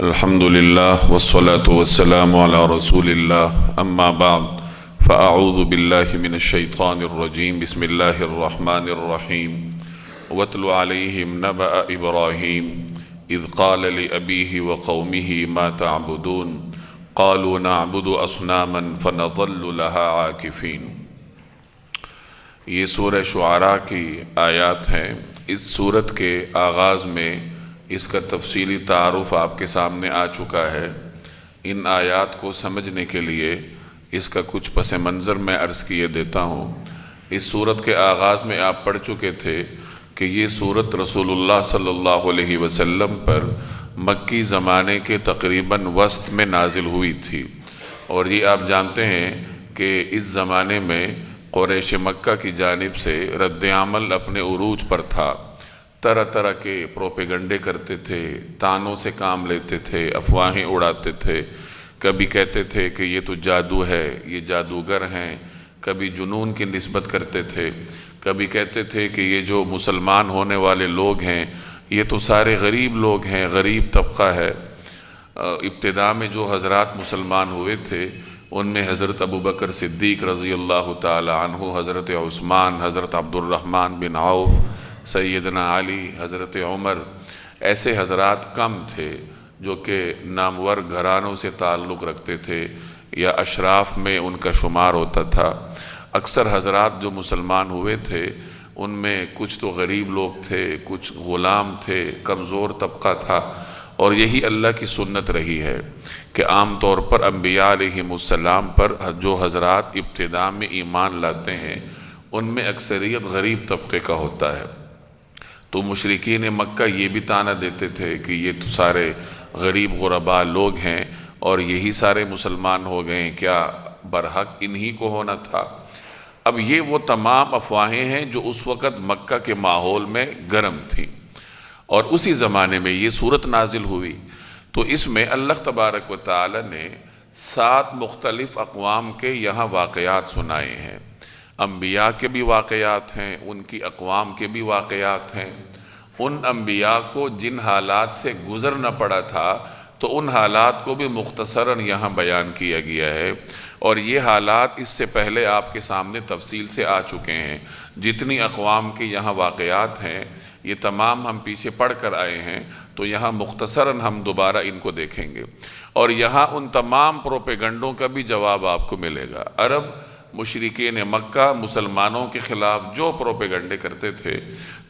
الحمد لله والصلاة والسلام على رسول الله أما بعد فأعوذ بالله من الشيطان الرجيم بسم الله الرحمن الرحيم واتل عليهم نبأ إبراهيم إذ قال لأبيه وقومه ما تعبدون قالوا نعبد أصناما فنظل لها عاكفين۔ یہ سورہ شعراء کی آیات ہیں۔ اس سورت کے آغاز میں اس کا تفصیلی تعارف آپ کے سامنے آ چکا ہے۔ ان آیات کو سمجھنے کے لیے اس کا کچھ پس منظر میں عرض کیے دیتا ہوں۔ اس سورت کے آغاز میں آپ پڑھ چکے تھے کہ یہ سورت رسول اللہ صلی اللہ علیہ وسلم پر مکی زمانے کے تقریباً وسط میں نازل ہوئی تھی، اور یہ آپ جانتے ہیں کہ اس زمانے میں قریش مکہ کی جانب سے رد عمل اپنے عروج پر تھا۔ طرح طرح کے پروپیگنڈے کرتے تھے، تانوں سے کام لیتے تھے، افواہیں اڑاتے تھے۔ کبھی کہتے تھے کہ یہ تو جادو ہے، یہ جادوگر ہیں، کبھی جنون کی نسبت کرتے تھے، کبھی کہتے تھے کہ یہ جو مسلمان ہونے والے لوگ ہیں یہ تو سارے غریب لوگ ہیں، غریب طبقہ ہے۔ ابتدا میں جو حضرات مسلمان ہوئے تھے ان میں حضرت ابوبکر صدیق رضی اللہ تعالی عنہ، حضرت عثمان، حضرت عبد الرحمن بن عوف، سیدنا علی، حضرت عمر، ایسے حضرات کم تھے جو کہ نامور گھرانوں سے تعلق رکھتے تھے یا اشراف میں ان کا شمار ہوتا تھا۔ اکثر حضرات جو مسلمان ہوئے تھے ان میں کچھ تو غریب لوگ تھے، کچھ غلام تھے، کمزور طبقہ تھا، اور یہی اللہ کی سنت رہی ہے کہ عام طور پر انبیاء علیہم السلام پر جو حضرات ابتدا میں ایمان لاتے ہیں ان میں اکثریت غریب طبقے کا ہوتا ہے۔ تو مشرکین مکہ یہ بھی طعنہ دیتے تھے کہ یہ تو سارے غریب غرباء لوگ ہیں اور یہی سارے مسلمان ہو گئے، کیا برحق انہی کو ہونا تھا؟ اب یہ وہ تمام افواہیں ہیں جو اس وقت مکہ کے ماحول میں گرم تھیں، اور اسی زمانے میں یہ سورت نازل ہوئی۔ تو اس میں اللہ تبارک و تعالی نے 7 مختلف اقوام کے یہاں واقعات سنائے ہیں۔ انبیاء کے بھی واقعات ہیں، ان کی اقوام کے بھی واقعات ہیں۔ ان انبیاء کو جن حالات سے گزرنا پڑا تھا تو ان حالات کو بھی مختصراً یہاں بیان کیا گیا ہے، اور یہ حالات اس سے پہلے آپ کے سامنے تفصیل سے آ چکے ہیں۔ جتنی اقوام کے یہاں واقعات ہیں یہ تمام ہم پیچھے پڑھ کر آئے ہیں، تو یہاں مختصراً ہم دوبارہ ان کو دیکھیں گے، اور یہاں ان تمام پروپیگنڈوں کا بھی جواب آپ کو ملے گا۔ عرب مشرکین مکہ مسلمانوں کے خلاف جو پروپیگنڈے کرتے تھے،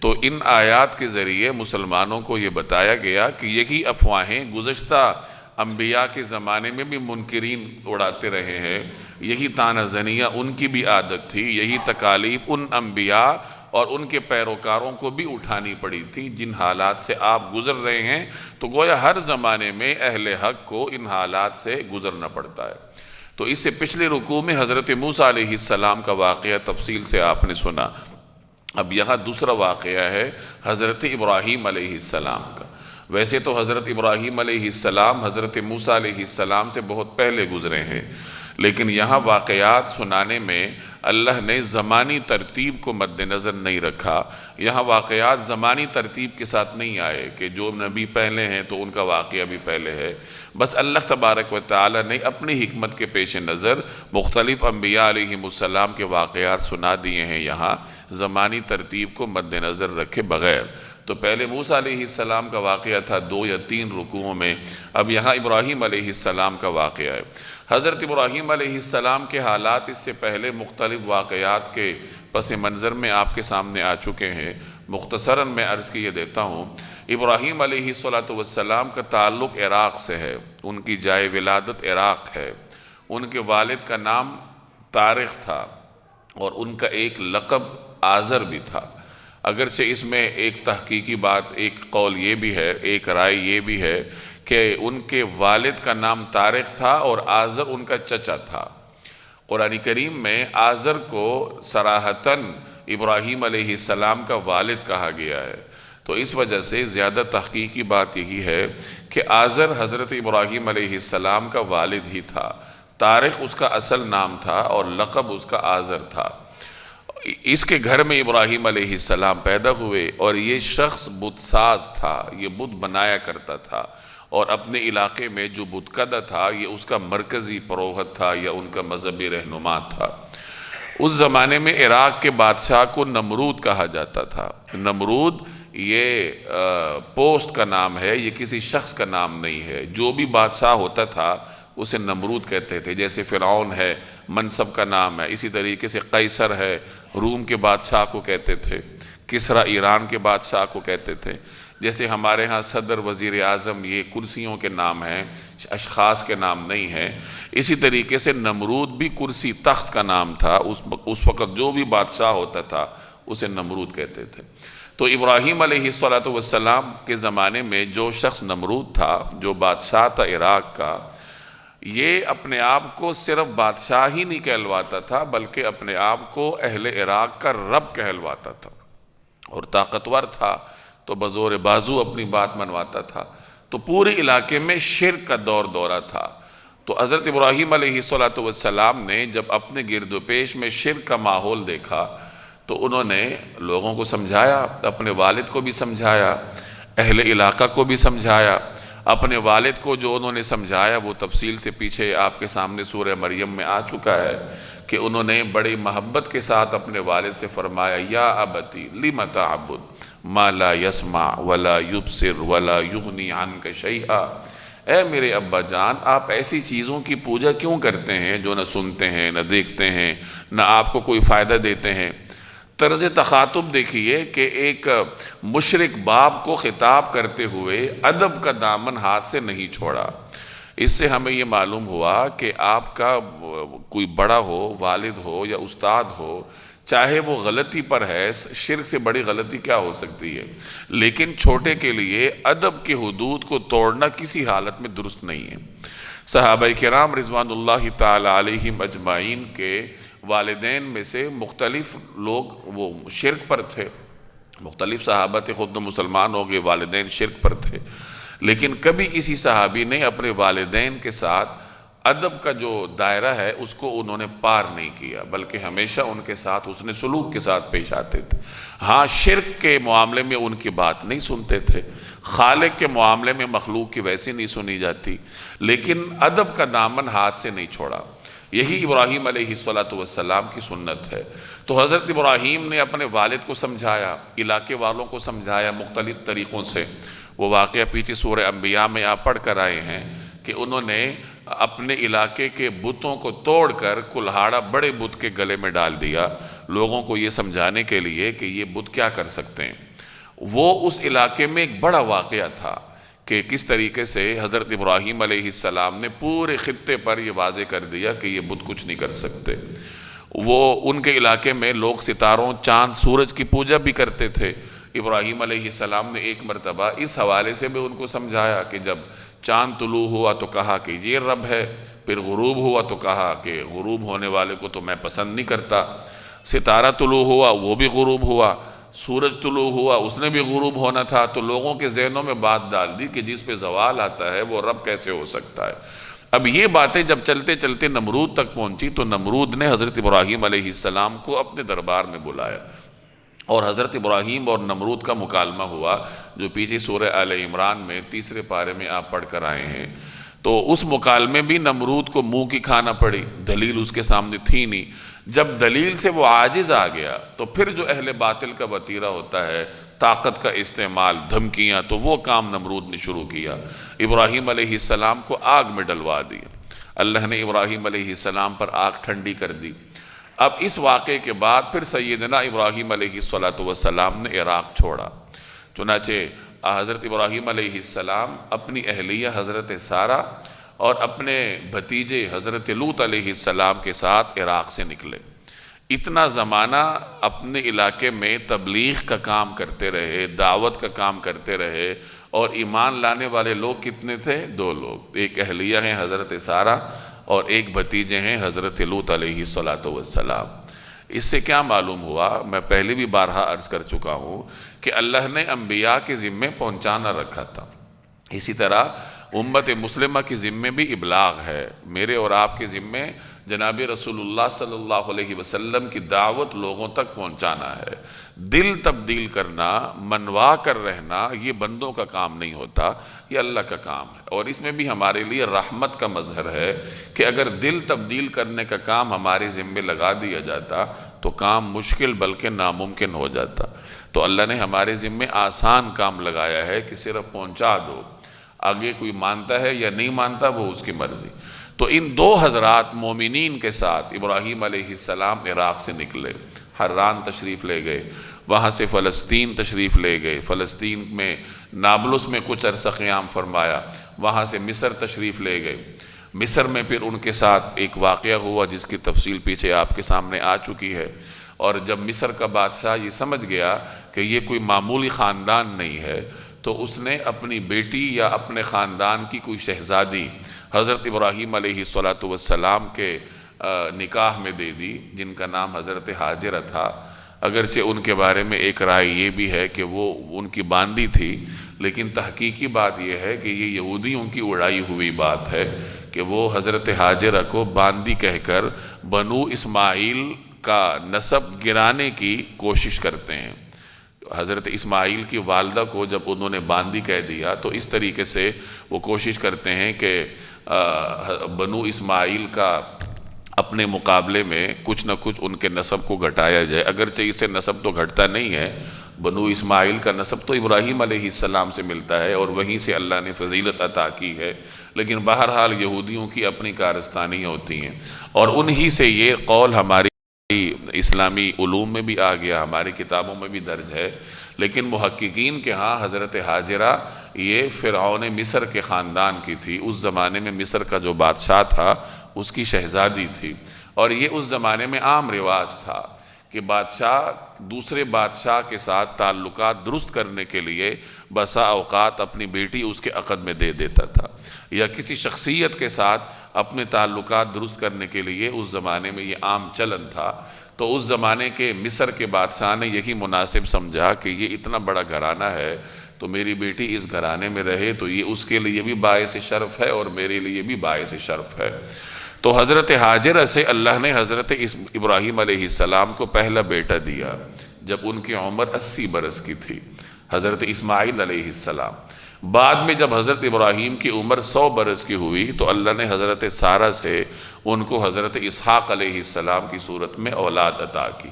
تو ان آیات کے ذریعے مسلمانوں کو یہ بتایا گیا کہ یہی افواہیں گزشتہ انبیاء کے زمانے میں بھی منکرین اڑاتے رہے ہیں، یہی طعنہ زنیہ ان کی بھی عادت تھی، یہی تکالیف ان انبیاء اور ان کے پیروکاروں کو بھی اٹھانی پڑی تھی۔ جن حالات سے آپ گزر رہے ہیں تو گویا ہر زمانے میں اہل حق کو ان حالات سے گزرنا پڑتا ہے۔ تو اس سے پچھلے رکوع میں حضرت موسیٰ علیہ السلام کا واقعہ تفصیل سے آپ نے سنا۔ اب یہاں دوسرا واقعہ ہے حضرت ابراہیم علیہ السلام کا۔ ویسے تو حضرت ابراہیم علیہ السلام حضرت موسیٰ علیہ السلام سے بہت پہلے گزرے ہیں، لیکن یہاں واقعات سنانے میں اللہ نے زمانی ترتیب کو مد نظر نہیں رکھا۔ یہاں واقعات زمانی ترتیب کے ساتھ نہیں آئے کہ جو نبی پہلے ہیں تو ان کا واقعہ بھی پہلے ہے، بس اللہ تبارک و تعالی نے اپنی حکمت کے پیش نظر مختلف انبیاء علیہم السلام کے واقعات سنا دیے ہیں یہاں، زمانی ترتیب کو مد نظر رکھے بغیر۔ تو پہلے موسیٰ علیہ السلام کا واقعہ تھا 2 یا 3 رکوعوں میں، اب یہاں ابراہیم علیہ السلام کا واقعہ ہے۔ حضرت ابراہیم علیہ السلام کے حالات اس سے پہلے مختلف واقعات کے پس منظر میں آپ کے سامنے آ چکے ہیں، مختصراً میں عرض کیے دیتا ہوں۔ ابراہیم علیہ السلام کا تعلق عراق سے ہے، ان کی جائے ولادت عراق ہے، ان کے والد کا نام طارق تھا اور ان کا ایک لقب آزر بھی تھا۔ اگرچہ اس میں ایک تحقیقی بات، ایک قول یہ بھی ہے، ایک رائے یہ بھی ہے کہ ان کے والد کا نام طارق تھا اور آزر ان کا چچا تھا۔ قرآن کریم میں آزر کو صراحتاً ابراہیم علیہ السلام کا والد کہا گیا ہے، تو اس وجہ سے زیادہ تحقیقی بات یہی ہے کہ آزر حضرت ابراہیم علیہ السلام کا والد ہی تھا، طارق اس کا اصل نام تھا اور لقب اس کا آزر تھا۔ اس کے گھر میں ابراہیم علیہ السلام پیدا ہوئے، اور یہ شخص بت ساز تھا، یہ بت بنایا کرتا تھا، اور اپنے علاقے میں جو بت کدہ تھا یہ اس کا مرکزی پروہت تھا یا ان کا مذہبی رہنما تھا۔ اس زمانے میں عراق کے بادشاہ کو نمرود کہا جاتا تھا۔ نمرود یہ پوسٹ کا نام ہے، یہ کسی شخص کا نام نہیں ہے۔ جو بھی بادشاہ ہوتا تھا اسے نمرود کہتے تھے، جیسے فرعون ہے منصب کا نام ہے، اسی طریقے سے قیصر ہے روم کے بادشاہ کو کہتے تھے، کسریٰ ایران کے بادشاہ کو کہتے تھے، جیسے ہمارے ہاں صدر وزیر اعظم یہ کرسیوں کے نام ہیں، اشخاص کے نام نہیں ہیں۔ اسی طریقے سے نمرود بھی کرسی تخت کا نام تھا، اس وقت جو بھی بادشاہ ہوتا تھا اسے نمرود کہتے تھے۔ تو ابراہیم علیہ السلام کے زمانے میں جو شخص نمرود تھا، جو بادشاہ تھا عراق کا، یہ اپنے آپ کو صرف بادشاہ ہی نہیں کہلواتا تھا بلکہ اپنے آپ کو اہل عراق کا رب کہلواتا تھا، اور طاقتور تھا تو بزور بازو اپنی بات منواتا تھا۔ تو پورے علاقے میں شرک کا دورہ تھا۔ تو حضرت ابراہیم علیہ السلام نے جب اپنے گرد و پیش میں شرک کا ماحول دیکھا تو انہوں نے لوگوں کو سمجھایا، اپنے والد کو بھی سمجھایا، اہل علاقہ کو بھی سمجھایا۔ اپنے والد کو جو انہوں نے سمجھایا وہ تفصیل سے پیچھے آپ کے سامنے سورہ مریم میں آ چکا ہے کہ انہوں نے بڑی محبت کے ساتھ اپنے والد سے فرمایا، یا ابتی لم تعبد ما لا يسمع ولا يبصر ولا يغنی عنک شیئا، اے میرے ابا جان آپ ایسی چیزوں کی پوجا کیوں کرتے ہیں جو نہ سنتے ہیں نہ دیکھتے ہیں نہ آپ کو کوئی فائدہ دیتے ہیں۔ طرز تخاطب دیکھیے کہ ایک مشرک باپ کو خطاب کرتے ہوئے ادب کا دامن ہاتھ سے نہیں چھوڑا۔ اس سے ہمیں یہ معلوم ہوا کہ آپ کا کوئی بڑا ہو، والد ہو یا استاد ہو، چاہے وہ غلطی پر ہے، شرک سے بڑی غلطی کیا ہو سکتی ہے، لیکن چھوٹے کے لیے ادب کے حدود کو توڑنا کسی حالت میں درست نہیں ہے۔ صحابہ کرام رضوان اللہ تعالی علیہم اجمعین کے والدین میں سے مختلف لوگ وہ شرک پر تھے، مختلف صحابہ تھے، خود مسلمان ہو گئے، والدین شرک پر تھے، لیکن کبھی کسی صحابی نے اپنے والدین کے ساتھ ادب کا جو دائرہ ہے اس کو انہوں نے پار نہیں کیا، بلکہ ہمیشہ ان کے ساتھ حسن سلوک کے ساتھ پیش آتے تھے۔ ہاں شرک کے معاملے میں ان کی بات نہیں سنتے تھے، خالق کے معاملے میں مخلوق کی ویسی نہیں سنی جاتی، لیکن ادب کا دامن ہاتھ سے نہیں چھوڑا۔ یہی ابراہیم علیہ السلام کی سنت ہے۔ تو حضرت ابراہیم نے اپنے والد کو سمجھایا، علاقے والوں کو سمجھایا مختلف طریقوں سے۔ وہ واقعہ پیچھے سورہ انبیاء میں آپ پڑھ کر آئے ہیں کہ انہوں نے اپنے علاقے کے بتوں کو توڑ کر کلہاڑا بڑے بت کے گلے میں ڈال دیا، لوگوں کو یہ سمجھانے کے لیے کہ یہ بت کیا کر سکتے ہیں۔ وہ اس علاقے میں ایک بڑا واقعہ تھا کہ کس طریقے سے حضرت ابراہیم علیہ السلام نے پورے خطے پر یہ واضح کر دیا کہ یہ بت کچھ نہیں کر سکتے۔ وہ ان کے علاقے میں لوگ ستاروں، چاند، سورج کی پوجا بھی کرتے تھے۔ ابراہیم علیہ السلام نے ایک مرتبہ اس حوالے سے بھی ان کو سمجھایا کہ جب چاند طلوع ہوا تو کہا کہ یہ رب ہے، پھر غروب ہوا تو کہا کہ غروب ہونے والے کو تو میں پسند نہیں کرتا، ستارہ طلوع ہوا وہ بھی غروب ہوا، سورج طلوع ہوا اس نے بھی غروب ہونا تھا، تو لوگوں کے ذہنوں میں بات ڈال دی کہ جس پہ زوال آتا ہے وہ رب کیسے ہو سکتا ہے۔ اب یہ باتیں جب چلتے چلتے نمرود تک پہنچی تو نمرود نے حضرت ابراہیم علیہ السلام کو اپنے دربار میں بلایا، اور حضرت ابراہیم اور نمرود کا مکالمہ ہوا جو پیچھے سورہ آل عمران میں 3 پارے میں آپ پڑھ کر آئے ہیں۔ تو اس مکالمے بھی نمرود کو منہ کی کھانا پڑی، دلیل اس کے سامنے تھی نہیں۔ جب دلیل سے وہ عاجز آ گیا تو پھر جو اہل باطل کا وتیرہ ہوتا ہے، طاقت کا استعمال، دھمکیاں، تو وہ کام نمرود نے شروع کیا، ابراہیم علیہ السلام کو آگ میں ڈلوا دیا۔ اللہ نے ابراہیم علیہ السلام پر آگ ٹھنڈی کر دی۔ اب اس واقعے کے بعد پھر سیدنا ابراہیم علیہ السلام نے عراق چھوڑا۔ چنانچہ حضرت ابراہیم علیہ السلام اپنی اہلیہ حضرت سارہ اور اپنے بھتیجے حضرت لوط علیہ السلام کے ساتھ عراق سے نکلے۔ اتنا زمانہ اپنے علاقے میں تبلیغ کا کام کرتے رہے، دعوت کا کام کرتے رہے، اور ایمان لانے والے لوگ کتنے تھے؟ 2 لوگ، ایک اہلیہ ہیں حضرت سارہ اور ایک بھتیجے ہیں حضرت لوط علیہ السلام۔ اس سے کیا معلوم ہوا؟ میں پہلے بھی بارہا عرض کر چکا ہوں کہ اللہ نے انبیاء کے ذمے پہنچانا رکھا تھا، اسی طرح امت مسلمہ کی ذمے بھی ابلاغ ہے، میرے اور آپ کے ذمے جناب رسول اللہ صلی اللہ علیہ وسلم کی دعوت لوگوں تک پہنچانا ہے۔ دل تبدیل کرنا، منوا کر رہنا، یہ بندوں کا کام نہیں ہوتا، یہ اللہ کا کام ہے۔ اور اس میں بھی ہمارے لیے رحمت کا مظہر ہے کہ اگر دل تبدیل کرنے کا کام ہمارے ذمے لگا دیا جاتا تو کام مشکل بلکہ ناممکن ہو جاتا۔ تو اللہ نے ہمارے ذمے آسان کام لگایا ہے کہ صرف پہنچا دو، آگے کوئی مانتا ہے یا نہیں مانتا وہ اس کی مرضی۔ تو ان دو حضرات مومنین کے ساتھ ابراہیم علیہ السلام عراق سے نکلے، حران تشریف لے گئے، وہاں سے فلسطین تشریف لے گئے، فلسطین میں نابلس میں کچھ عرصہ قیام فرمایا، وہاں سے مصر تشریف لے گئے۔ مصر میں پھر ان کے ساتھ ایک واقعہ ہوا جس کی تفصیل پیچھے آپ کے سامنے آ چکی ہے، اور جب مصر کا بادشاہ یہ سمجھ گیا کہ یہ کوئی معمولی خاندان نہیں ہے تو اس نے اپنی بیٹی یا اپنے خاندان کی کوئی شہزادی حضرت ابراہیم علیہ السلام کے نکاح میں دے دی، جن کا نام حضرت حاجرہ تھا۔ اگرچہ ان کے بارے میں ایک رائے یہ بھی ہے کہ وہ ان کی باندی تھی، لیکن تحقیقی بات یہ ہے کہ یہ یہودیوں کی اڑائی ہوئی بات ہے کہ وہ حضرت حاجرہ کو باندی کہہ کر بنو اسماعیل کا نسب گرانے کی کوشش کرتے ہیں۔ حضرت اسماعیل کی والدہ کو جب انہوں نے باندی کہہ دیا تو اس طریقے سے وہ کوشش کرتے ہیں کہ بنو اسماعیل کا اپنے مقابلے میں کچھ نہ کچھ ان کے نسب کو گھٹایا جائے۔ اگرچہ اس سے نسب تو گھٹتا نہیں ہے، بنو اسماعیل کا نسب تو ابراہیم علیہ السلام سے ملتا ہے اور وہیں سے اللہ نے فضیلت عطا کی ہے، لیکن بہرحال یہودیوں کی اپنی کارستانیاں ہوتی ہیں، اور انہی سے یہ قول ہماری اسلامی علوم میں بھی آ گیا، ہماری کتابوں میں بھی درج ہے۔ لیکن محققین کے ہاں حضرت حاجرہ یہ فرعون مصر کے خاندان کی تھی، اس زمانے میں مصر کا جو بادشاہ تھا اس کی شہزادی تھی، اور یہ اس زمانے میں عام رواج تھا کہ بادشاہ دوسرے بادشاہ کے ساتھ تعلقات درست کرنے کے لیے بسا اوقات اپنی بیٹی اس کے عقد میں دے دیتا تھا، یا کسی شخصیت کے ساتھ اپنے تعلقات درست کرنے کے لیے اس زمانے میں یہ عام چلن تھا۔ تو اس زمانے کے مصر کے بادشاہ نے یہی مناسب سمجھا کہ یہ اتنا بڑا گھرانہ ہے تو میری بیٹی اس گھرانے میں رہے تو یہ اس کے لیے بھی باعث شرف ہے اور میرے لیے بھی باعث شرف ہے۔ تو حضرت حاجرہ سے اللہ نے حضرت ابراہیم علیہ السلام کو پہلا بیٹا دیا جب ان کی عمر 80 برس کی تھی، حضرت اسماعیل علیہ السلام۔ بعد میں جب حضرت ابراہیم کی عمر 100 برس کی ہوئی تو اللہ نے حضرت سارہ سے ان کو حضرت اسحاق علیہ السلام کی صورت میں اولاد عطا کی۔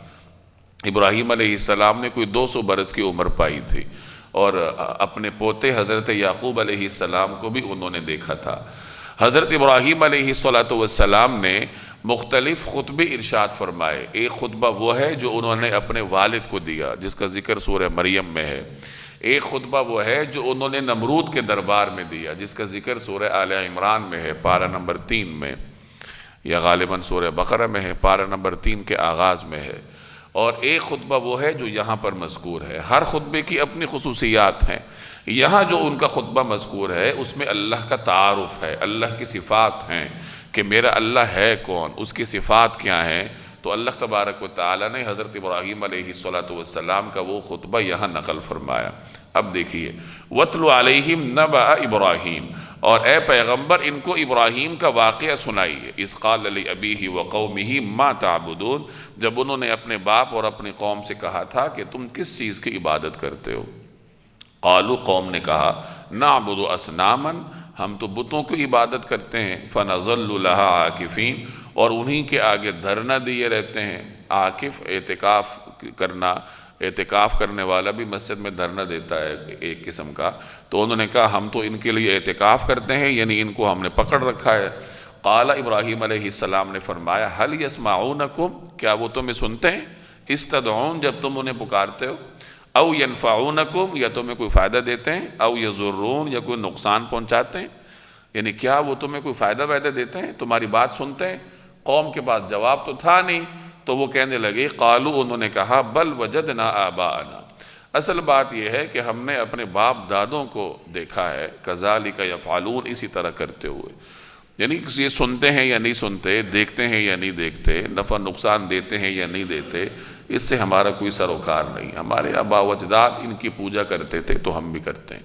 ابراہیم علیہ السلام نے کوئی 200 برس کی عمر پائی تھی، اور اپنے پوتے حضرت یعقوب علیہ السلام کو بھی انہوں نے دیکھا تھا۔ حضرت ابراہیم علیہ السلام نے مختلف خطبے ارشاد فرمائے۔ ایک خطبہ وہ ہے جو انہوں نے اپنے والد کو دیا جس کا ذکر سورہ مریم میں ہے، ایک خطبہ وہ ہے جو انہوں نے نمرود کے دربار میں دیا جس کا ذکر سورہ آل عمران میں ہے، پارہ نمبر 3 میں، یا غالباً سورہ بقرہ میں ہے، پارہ نمبر 3 کے آغاز میں ہے، اور ایک خطبہ وہ ہے جو یہاں پر مذکور ہے۔ ہر خطبے کی اپنی خصوصیات ہیں، یہاں جو ان کا خطبہ مذکور ہے اس میں اللہ کا تعارف ہے، اللہ کی صفات ہیں کہ میرا اللہ ہے کون، اس کی صفات کیا ہیں۔ تو اللہ تبارک و تعالی نے حضرت ابراہیم علیہ السلام کا وہ خطبہ یہاں نقل فرمایا۔ اب دیکھیے، وَاتْلُ عَلَيْهِمْ نَبَأَ إِبْرَاهِيمَ، اور اے پیغمبر ان کو ابراہیم کا واقعہ سنائیے۔ اِذْ قَالَ لِأَبِيهِ وَقَوْمِهِ مَا تَعْبُدُونَ، جب انہوں نے اپنے باپ اور اپنی قوم سے کہا تھا کہ تم کس چیز کی عبادت کرتے ہو؟ قالوا، قوم نے کہا، نعبد اصناما، ہم تو بتوں کی عبادت کرتے ہیں، فنظل لها عاکفین، اور انہی کے آگے دھرنا دیے رہتے ہیں۔ عاکف اعتکاف کرنا، اعتکاف کرنے والا بھی مسجد میں دھرنا دیتا ہے ایک قسم کا، تو انہوں نے کہا ہم تو ان کے لیے اعتکاف کرتے ہیں، یعنی ان کو ہم نے پکڑ رکھا ہے۔ قال، ابراہیم علیہ السلام نے فرمایا، هل يسمعونکم، کیا وہ تمہیں سنتے ہیں؟ استدعون، جب تم انہیں پکارتے ہو، او ینفعونکم، یا تمہیں کوئی فائدہ دیتے ہیں، او یضرون، یا کوئی نقصان پہنچاتے ہیں، یعنی کیا وہ تمہیں کوئی فائدہ دیتے ہیں، تمہاری بات سنتے ہیں؟ قوم کے پاس جواب تو تھا نہیں، تو وہ کہنے لگے، قالو، انہوں نے کہا، بل وجدنا آباءنا، اصل بات یہ ہے کہ ہم نے اپنے باپ دادوں کو دیکھا ہے، کذالک یفعلون، اسی طرح کرتے ہوئے، یعنی یہ سنتے ہیں یا نہیں سنتے، دیکھتے ہیں یا نہیں دیکھتے، نفع نقصان دیتے ہیں یا نہیں دیتے، اس سے ہمارا کوئی سروکار نہیں، ہمارے آباء و اجداد ان کی پوجا کرتے تھے تو ہم بھی کرتے ہیں۔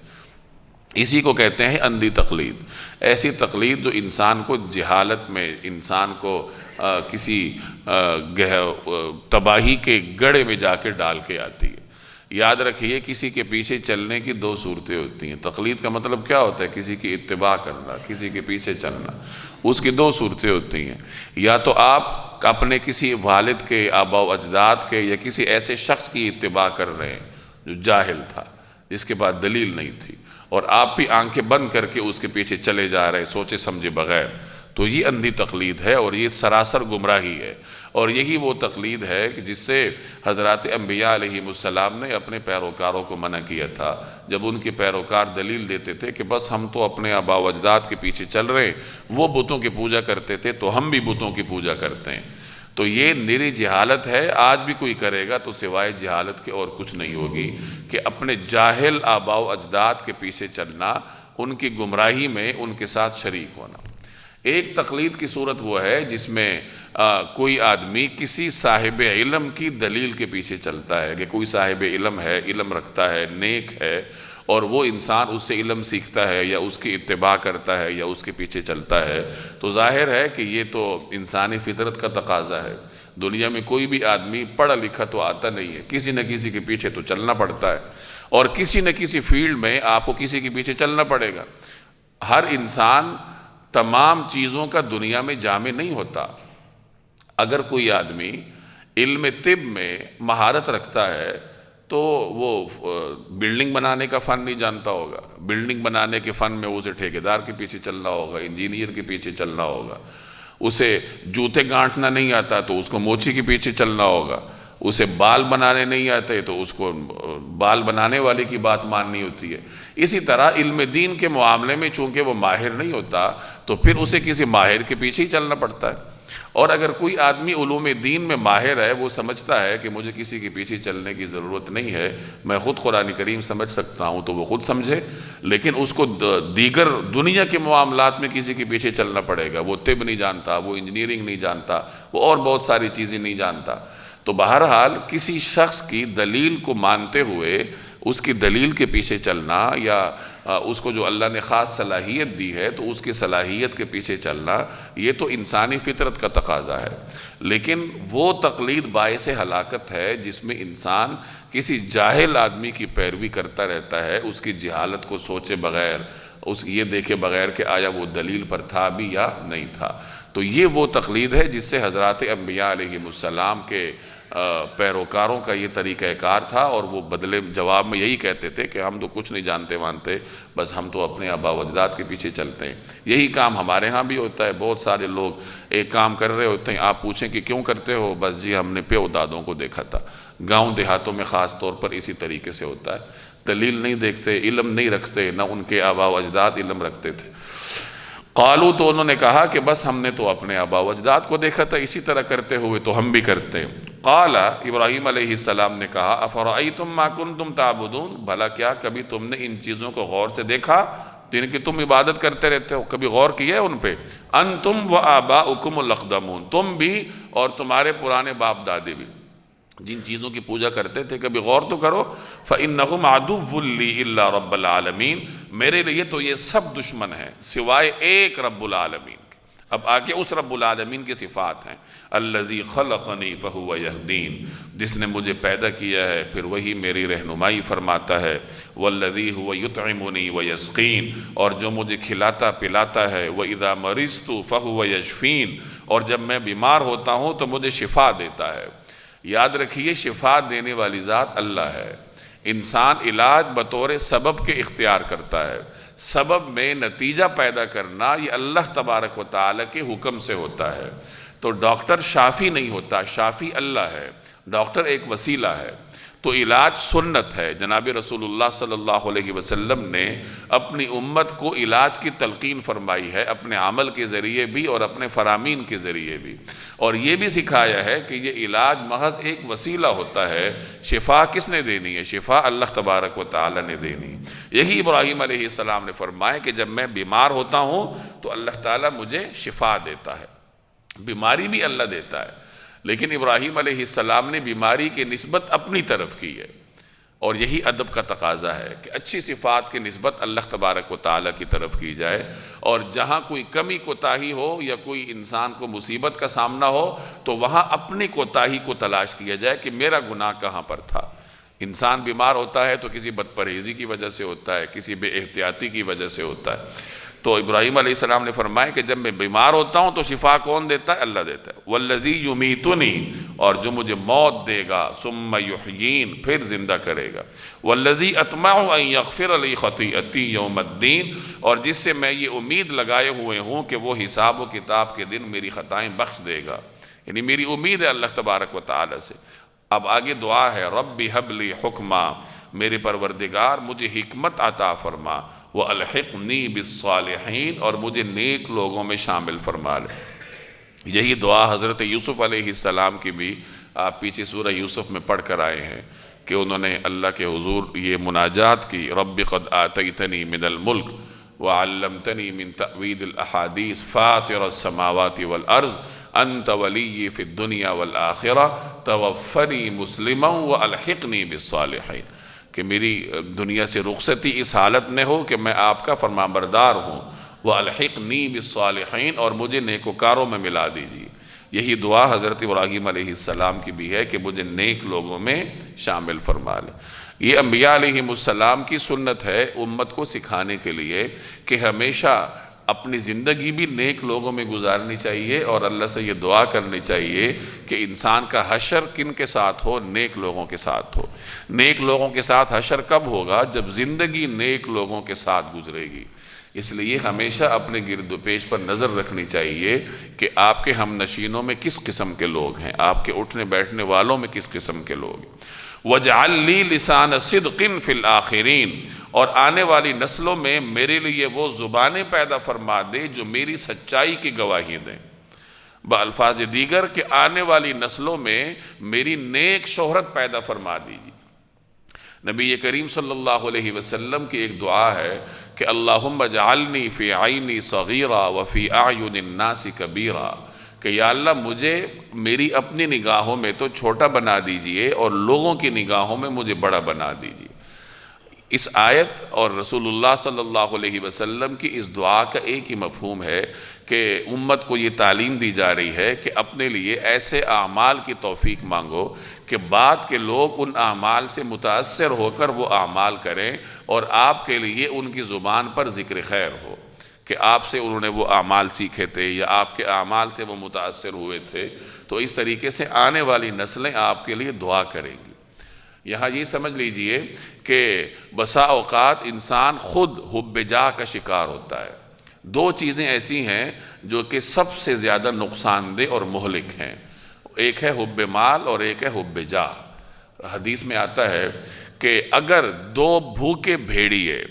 اسی کو کہتے ہیں اندھی تقلید، ایسی تقلید جو انسان کو جہالت میں، انسان کو کسی تباہی کے گڑھے میں جا کے ڈال کے آتی ہے۔ یاد رکھیے کسی کے پیچھے چلنے کی دو صورتیں ہوتی ہیں۔ تقلید کا مطلب کیا ہوتا ہے؟ کسی کی اتباع کرنا، کسی کے پیچھے چلنا۔ اس کی دو صورتیں ہوتی ہیں، یا تو آپ اپنے کسی والد کے، آباء و اجداد کے، یا کسی ایسے شخص کی اتباع کر رہے ہیں جو جاہل تھا، جس کے بعد دلیل نہیں تھی، اور آپ بھی آنکھیں بند کر کے اس کے پیچھے چلے جا رہے ہیں سوچے سمجھے بغیر، تو یہ اندھی تقلید ہے اور یہ سراسر گمراہی ہے۔ اور یہی وہ تقلید ہے کہ جس سے حضرات انبیاء علیہ السلام نے اپنے پیروکاروں کو منع کیا تھا، جب ان کے پیروکار دلیل دیتے تھے کہ بس ہم تو اپنے آباء و اجداد کے پیچھے چل رہے ہیں، وہ بتوں کی پوجا کرتے تھے تو ہم بھی بتوں کی پوجا کرتے ہیں، تو یہ نری جہالت ہے۔ آج بھی کوئی کرے گا تو سوائے جہالت کے اور کچھ نہیں ہوگی، کہ اپنے جاہل آباء و اجداد کے پیچھے چلنا، ان کی گمراہی میں ان کے ساتھ شریک ہونا۔ ایک تقلید کی صورت وہ ہے جس میں کوئی آدمی کسی صاحب علم کی دلیل کے پیچھے چلتا ہے، کہ کوئی صاحب علم ہے، علم رکھتا ہے، نیک ہے، اور وہ انسان اس سے علم سیکھتا ہے یا اس کی اتباع کرتا ہے یا اس کے پیچھے چلتا ہے، تو ظاہر ہے کہ یہ تو انسانی فطرت کا تقاضا ہے۔ دنیا میں کوئی بھی آدمی پڑھا لکھا تو آتا نہیں ہے، کسی نہ کسی کے پیچھے تو چلنا پڑتا ہے، اور کسی نہ کسی فیلڈ میں آپ کو کسی کے پیچھے چلنا پڑے گا۔ ہر انسان تمام چیزوں کا دنیا میں جامع نہیں ہوتا۔ اگر کوئی آدمی علم طب میں مہارت رکھتا ہے تو وہ بلڈنگ بنانے کا فن نہیں جانتا ہوگا، بلڈنگ بنانے کے فن میں اسے ٹھیکیدار کے پیچھے چلنا ہوگا، انجینئر کے پیچھے چلنا ہوگا۔ اسے جوتے گانٹھنا نہیں آتا تو اس کو موچی کے پیچھے چلنا ہوگا، اسے بال بنانے نہیں آتے تو اس کو بال بنانے والے کی بات ماننی ہوتی ہے۔ اسی طرح علم دین کے معاملے میں چونکہ وہ ماہر نہیں ہوتا تو پھر اسے کسی ماہر کے پیچھے ہی چلنا پڑتا ہے۔ اور اگر کوئی آدمی علوم دین میں ماہر ہے، وہ سمجھتا ہے کہ مجھے کسی کے پیچھے چلنے کی ضرورت نہیں ہے، میں خود قرآن کریم سمجھ سکتا ہوں، تو وہ خود سمجھے، لیکن اس کو دیگر دنیا کے معاملات میں کسی کے پیچھے چلنا پڑے گا۔ وہ طب نہیں جانتا، وہ انجینئرنگ نہیں جانتا، وہ اور بہت ساری چیزیں نہیں جانتا۔ تو بہرحال کسی شخص کی دلیل کو مانتے ہوئے اس کی دلیل کے پیچھے چلنا، یا اس کو جو اللہ نے خاص صلاحیت دی ہے تو اس کی صلاحیت کے پیچھے چلنا، یہ تو انسانی فطرت کا تقاضا ہے۔ لیکن وہ تقلید باعث ہلاکت ہے جس میں انسان کسی جاہل آدمی کی پیروی کرتا رہتا ہے، اس کی جہالت کو سوچے بغیر، یہ دیکھے بغیر کہ آیا وہ دلیل پر تھا بھی یا نہیں تھا۔ تو یہ وہ تقلید ہے جس سے حضرات انبیاء علیہ السلام کے پیروکاروں کا یہ طریقہ کار تھا، اور وہ بدلے جواب میں یہی کہتے تھے کہ ہم تو کچھ نہیں جانتے مانتے، بس ہم تو اپنے آباء و اجداد کے پیچھے چلتے ہیں۔ یہی کام ہمارے ہاں بھی ہوتا ہے۔ بہت سارے لوگ ایک کام کر رہے ہوتے ہیں، آپ پوچھیں کہ کیوں کرتے ہو؟ بس جی ہم نے پیو دادوں کو دیکھا تھا۔ گاؤں دیہاتوں میں خاص طور پر اسی طریقے سے ہوتا ہے، دلیل نہیں دیکھتے، علم نہیں رکھتے، نہ ان کے آباء و اجداد علم رکھتے تھے۔ قالو، تو انہوں نے کہا کہ بس ہم نے تو اپنے آباء و اجداد کو دیکھا تھا اسی طرح کرتے ہوئے، تو ہم بھی کرتے ہیں۔ قال، ابراہیم علیہ السلام نے کہا افرأیتم ما کنتم تعبدون، بھلا کیا کبھی تم نے ان چیزوں کو غور سے دیکھا جن کی تم عبادت کرتے رہتے ہو؟ کبھی غور کیا ہے ان پہ؟ انتم و آباؤکم الاقدمون، تم بھی اور تمہارے پرانے باپ دادے بھی جن چیزوں کی پوجا کرتے تھے، کبھی غور تو کرو۔ فَإِنَّهُمْ عَدُوٌّ لِّي إِلَّا رَبَّ الْعَالَمِينَ، میرے لیے تو یہ سب دشمن ہیں سوائے ایک رب العالمین کے۔ اب آگے اس رب العالمین کی صفات ہیں، الَّذِي خَلَقَنِي فَهُوَ يَهْدِينِ، جس نے مجھے پیدا کیا ہے پھر وہی میری رہنمائی فرماتا ہے، وَالَّذِي هُوَ يُطْعِمُنِي وَيَسْقِينِ، اور جو مجھے کھلاتا پلاتا ہے، وَإِذَا مَرِضْتُ فَهُوَ يَشْفِينِ، اور جب میں بیمار ہوتا ہوں تو مجھے شفا دیتا ہے۔ یاد رکھیے شفا دینے والی ذات اللہ ہے۔ انسان علاج بطور سبب کے اختیار کرتا ہے، سبب میں نتیجہ پیدا کرنا یہ اللہ تبارک و تعالیٰ کے حکم سے ہوتا ہے۔ تو ڈاکٹر شافی نہیں ہوتا، شافی اللہ ہے، ڈاکٹر ایک وسیلہ ہے۔ تو علاج سنت ہے۔ جناب رسول اللہ صلی اللہ علیہ وسلم نے اپنی امت کو علاج کی تلقین فرمائی ہے، اپنے عمل کے ذریعے بھی اور اپنے فرامین کے ذریعے بھی، اور یہ بھی سکھایا ہے کہ یہ علاج محض ایک وسیلہ ہوتا ہے۔ شفا کس نے دینی ہے؟ شفا اللہ تبارک و تعالی نے دینی۔ یہی ابراہیم علیہ السلام نے فرمایا کہ جب میں بیمار ہوتا ہوں تو اللہ تعالیٰ مجھے شفا دیتا ہے۔ بیماری بھی اللہ دیتا ہے، لیکن ابراہیم علیہ السلام نے بیماری کی نسبت اپنی طرف کی ہے۔ اور یہی ادب کا تقاضا ہے کہ اچھی صفات کی نسبت اللہ تبارک و تعالیٰ کی طرف کی جائے، اور جہاں کوئی کمی کوتاہی ہو یا کوئی انسان کو مصیبت کا سامنا ہو تو وہاں اپنی کوتاہی کو تلاش کیا جائے کہ میرا گناہ کہاں پر تھا۔ انسان بیمار ہوتا ہے تو کسی بد پرہیزی کی وجہ سے ہوتا ہے، کسی بے احتیاطی کی وجہ سے ہوتا ہے۔ تو ابراہیم علیہ السلام نے فرمایا کہ جب میں بیمار ہوتا ہوں تو شفا کون دیتا ہے؟ اللہ دیتا ہے۔ والذی یمیتنی، اور جو مجھے موت دے گا، ثم یحیین، پھر زندہ کرے گا۔ والذی اطمع ان یغفر لی خطیئتی یوم الدین، اور جس سے میں یہ امید لگائے ہوئے ہوں کہ وہ حساب و کتاب کے دن میری خطائیں بخش دے گا، یعنی میری امید ہے اللہ تبارک و تعالی سے۔ اب آگے دعا ہے، رب ہب لی حکما، میرے پروردگار مجھے حکمت عطا فرما، وَأَلْحِقْنِي بِالصَّالِحِينَ، اور مجھے نیک لوگوں میں شامل فرما لے۔ یہی دعا حضرت یوسف علیہ السلام کی بھی آپ پیچھے سورہ یوسف میں پڑھ کر آئے ہیں کہ انہوں نے اللہ کے حضور یہ مناجات کی، رب قد آتیتنی من الملک وعلمتنی من تأویل الاحادیث فاطر السماوات والارض انت ولی فی الدنیا والآخرہ توفنی مسلما والحقنی بالصالحین، کہ میری دنیا سے رخصتی اس حالت میں ہو کہ میں آپ کا فرمانبردار ہوں، وَأَلْحِقْنِي بِالصَّالِحِينَ، اور مجھے نیکوکاروں میں ملا دیجیے۔ یہی دعا حضرت ابراہیم علیہ السلام کی بھی ہے کہ مجھے نیک لوگوں میں شامل فرما لے۔ یہ انبیاء علیہ السلام کی سنت ہے امت کو سکھانے کے لیے کہ ہمیشہ اپنی زندگی بھی نیک لوگوں میں گزارنی چاہیے، اور اللہ سے یہ دعا کرنی چاہیے کہ انسان کا حشر کن کے ساتھ ہو؟ نیک لوگوں کے ساتھ ہو۔ نیک لوگوں کے ساتھ حشر کب ہوگا؟ جب زندگی نیک لوگوں کے ساتھ گزرے گی۔ اس لیے ہمیشہ اپنے گرد و پیش پر نظر رکھنی چاہیے کہ آپ کے ہم نشینوں میں کس قسم کے لوگ ہیں، آپ کے اٹھنے بیٹھنے والوں میں کس قسم کے لوگ ہیں۔ وَاجْعَلْ لِي لِسَانَ صِدْقٍ فِي الْآخِرِينَ، اور آنے والی نسلوں میں میرے لیے وہ زبانیں پیدا فرما دے جو میری سچائی کی گواہی دیں۔ بالفاظ دیگر کہ آنے والی نسلوں میں میری نیک شہرت پیدا فرما دیجیے۔ نبی کریم صلی اللہ علیہ وسلم کی ایک دعا ہے کہ اللہم اجعلنی فی عینی صغیرہ وفی اعین الناس کبیرہ، کہ یا اللہ مجھے میری اپنی نگاہوں میں تو چھوٹا بنا دیجئے اور لوگوں کی نگاہوں میں مجھے بڑا بنا دیجئے۔ اس آیت اور رسول اللہ صلی اللہ علیہ وسلم کی اس دعا کا ایک ہی مفہوم ہے کہ امت کو یہ تعلیم دی جا رہی ہے کہ اپنے لیے ایسے اعمال کی توفیق مانگو کہ بعد کے لوگ ان اعمال سے متاثر ہو کر وہ اعمال کریں، اور آپ کے لیے ان کی زبان پر ذکر خیر ہو کہ آپ سے انہوں نے وہ اعمال سیکھے تھے یا آپ کے اعمال سے وہ متاثر ہوئے تھے۔ تو اس طریقے سے آنے والی نسلیں آپ کے لیے دعا کریں گی۔ یہاں یہ سمجھ لیجئے کہ بسا اوقات انسان خود حب جاہ کا شکار ہوتا ہے۔ دو چیزیں ایسی ہیں جو کہ سب سے زیادہ نقصان دہ اور مہلک ہیں، ایک ہے حب مال اور ایک ہے حب جاہ۔ حدیث میں آتا ہے کہ اگر دو بھوکے بھیڑیے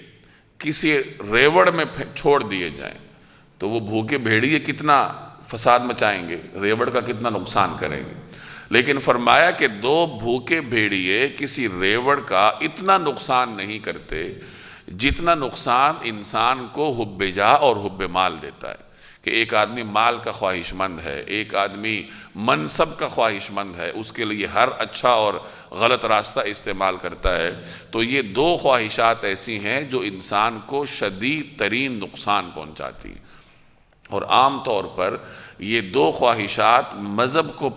کسی ریوڑ میں چھوڑ دیے جائیں تو وہ بھوکے بھیڑیے کتنا فساد مچائیں گے، ریوڑ کا کتنا نقصان کریں گے، لیکن فرمایا کہ دو بھوکے بھیڑیے کسی ریوڑ کا اتنا نقصان نہیں کرتے جتنا نقصان انسان کو حب جاہ اور حب مال دیتا ہے۔ کہ ایک آدمی مال کا خواہش مند ہے، ایک آدمی منصب کا خواہش مند ہے، اس کے لیے ہر اچھا اور غلط راستہ استعمال کرتا ہے، تو یہ دو خواہشات ایسی ہیں جو انسان کو شدید ترین نقصان پہنچاتی ہیں۔ اور عام طور پر یہ دو خواہشات مذہب کو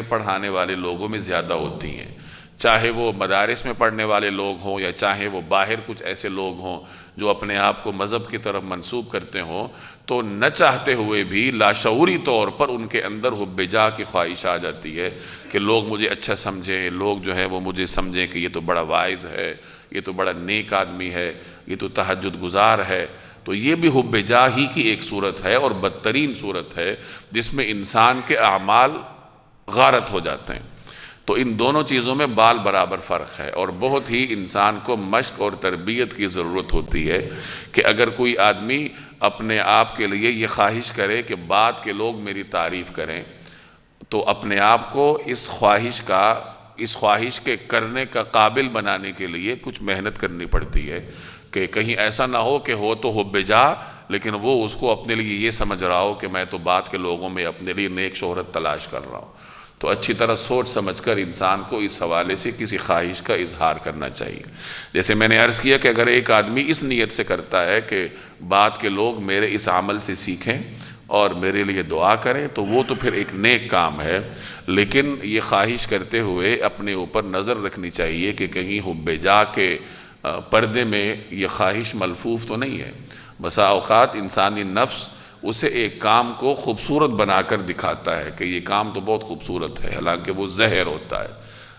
پڑھانے والے لوگوں میں زیادہ ہوتی ہیں، چاہے وہ مدارس میں پڑھنے والے لوگ ہوں یا چاہے وہ باہر کچھ ایسے لوگ ہوں جو اپنے آپ کو مذہب کی طرف منسوب کرتے ہوں، تو نہ چاہتے ہوئے بھی لاشعوری طور پر ان کے اندر حب جاہ کی خواہش آ جاتی ہے کہ لوگ مجھے اچھا سمجھیں، لوگ جو ہے وہ مجھے سمجھیں کہ یہ تو بڑا واعظ ہے، یہ تو بڑا نیک آدمی ہے، یہ تو تہجد گزار ہے۔ تو یہ بھی حب جاہ ہی کی ایک صورت ہے اور بدترین صورت ہے جس میں انسان کے اعمال غارت ہو جاتے ہیں۔ تو ان دونوں چیزوں میں بال برابر فرق ہے، اور بہت ہی انسان کو مشق اور تربیت کی ضرورت ہوتی ہے کہ اگر کوئی آدمی اپنے آپ کے لیے یہ خواہش کرے کہ بعد کے لوگ میری تعریف کریں، تو اپنے آپ کو اس خواہش کے کرنے کا قابل بنانے کے لیے کچھ محنت کرنی پڑتی ہے کہ کہیں ایسا نہ ہو کہ ہو تو حب جاہ لیکن وہ اس کو اپنے لیے یہ سمجھ رہا ہو کہ میں تو بعد کے لوگوں میں اپنے لیے نیک شہرت تلاش کر رہا ہوں۔ تو اچھی طرح سوچ سمجھ کر انسان کو اس حوالے سے کسی خواہش کا اظہار کرنا چاہیے۔ جیسے میں نے عرض کیا کہ اگر ایک آدمی اس نیت سے کرتا ہے کہ بعد کے لوگ میرے اس عمل سے سیکھیں اور میرے لیے دعا کریں تو وہ تو پھر ایک نیک کام ہے، لیکن یہ خواہش کرتے ہوئے اپنے اوپر نظر رکھنی چاہیے کہ کہیں حب جا کے پردے میں یہ خواہش ملفوف تو نہیں ہے۔ بسا اوقات انسانی نفس اسے ایک کام کو خوبصورت بنا کر دکھاتا ہے کہ یہ کام تو بہت خوبصورت ہے، حالانکہ وہ زہر ہوتا ہے۔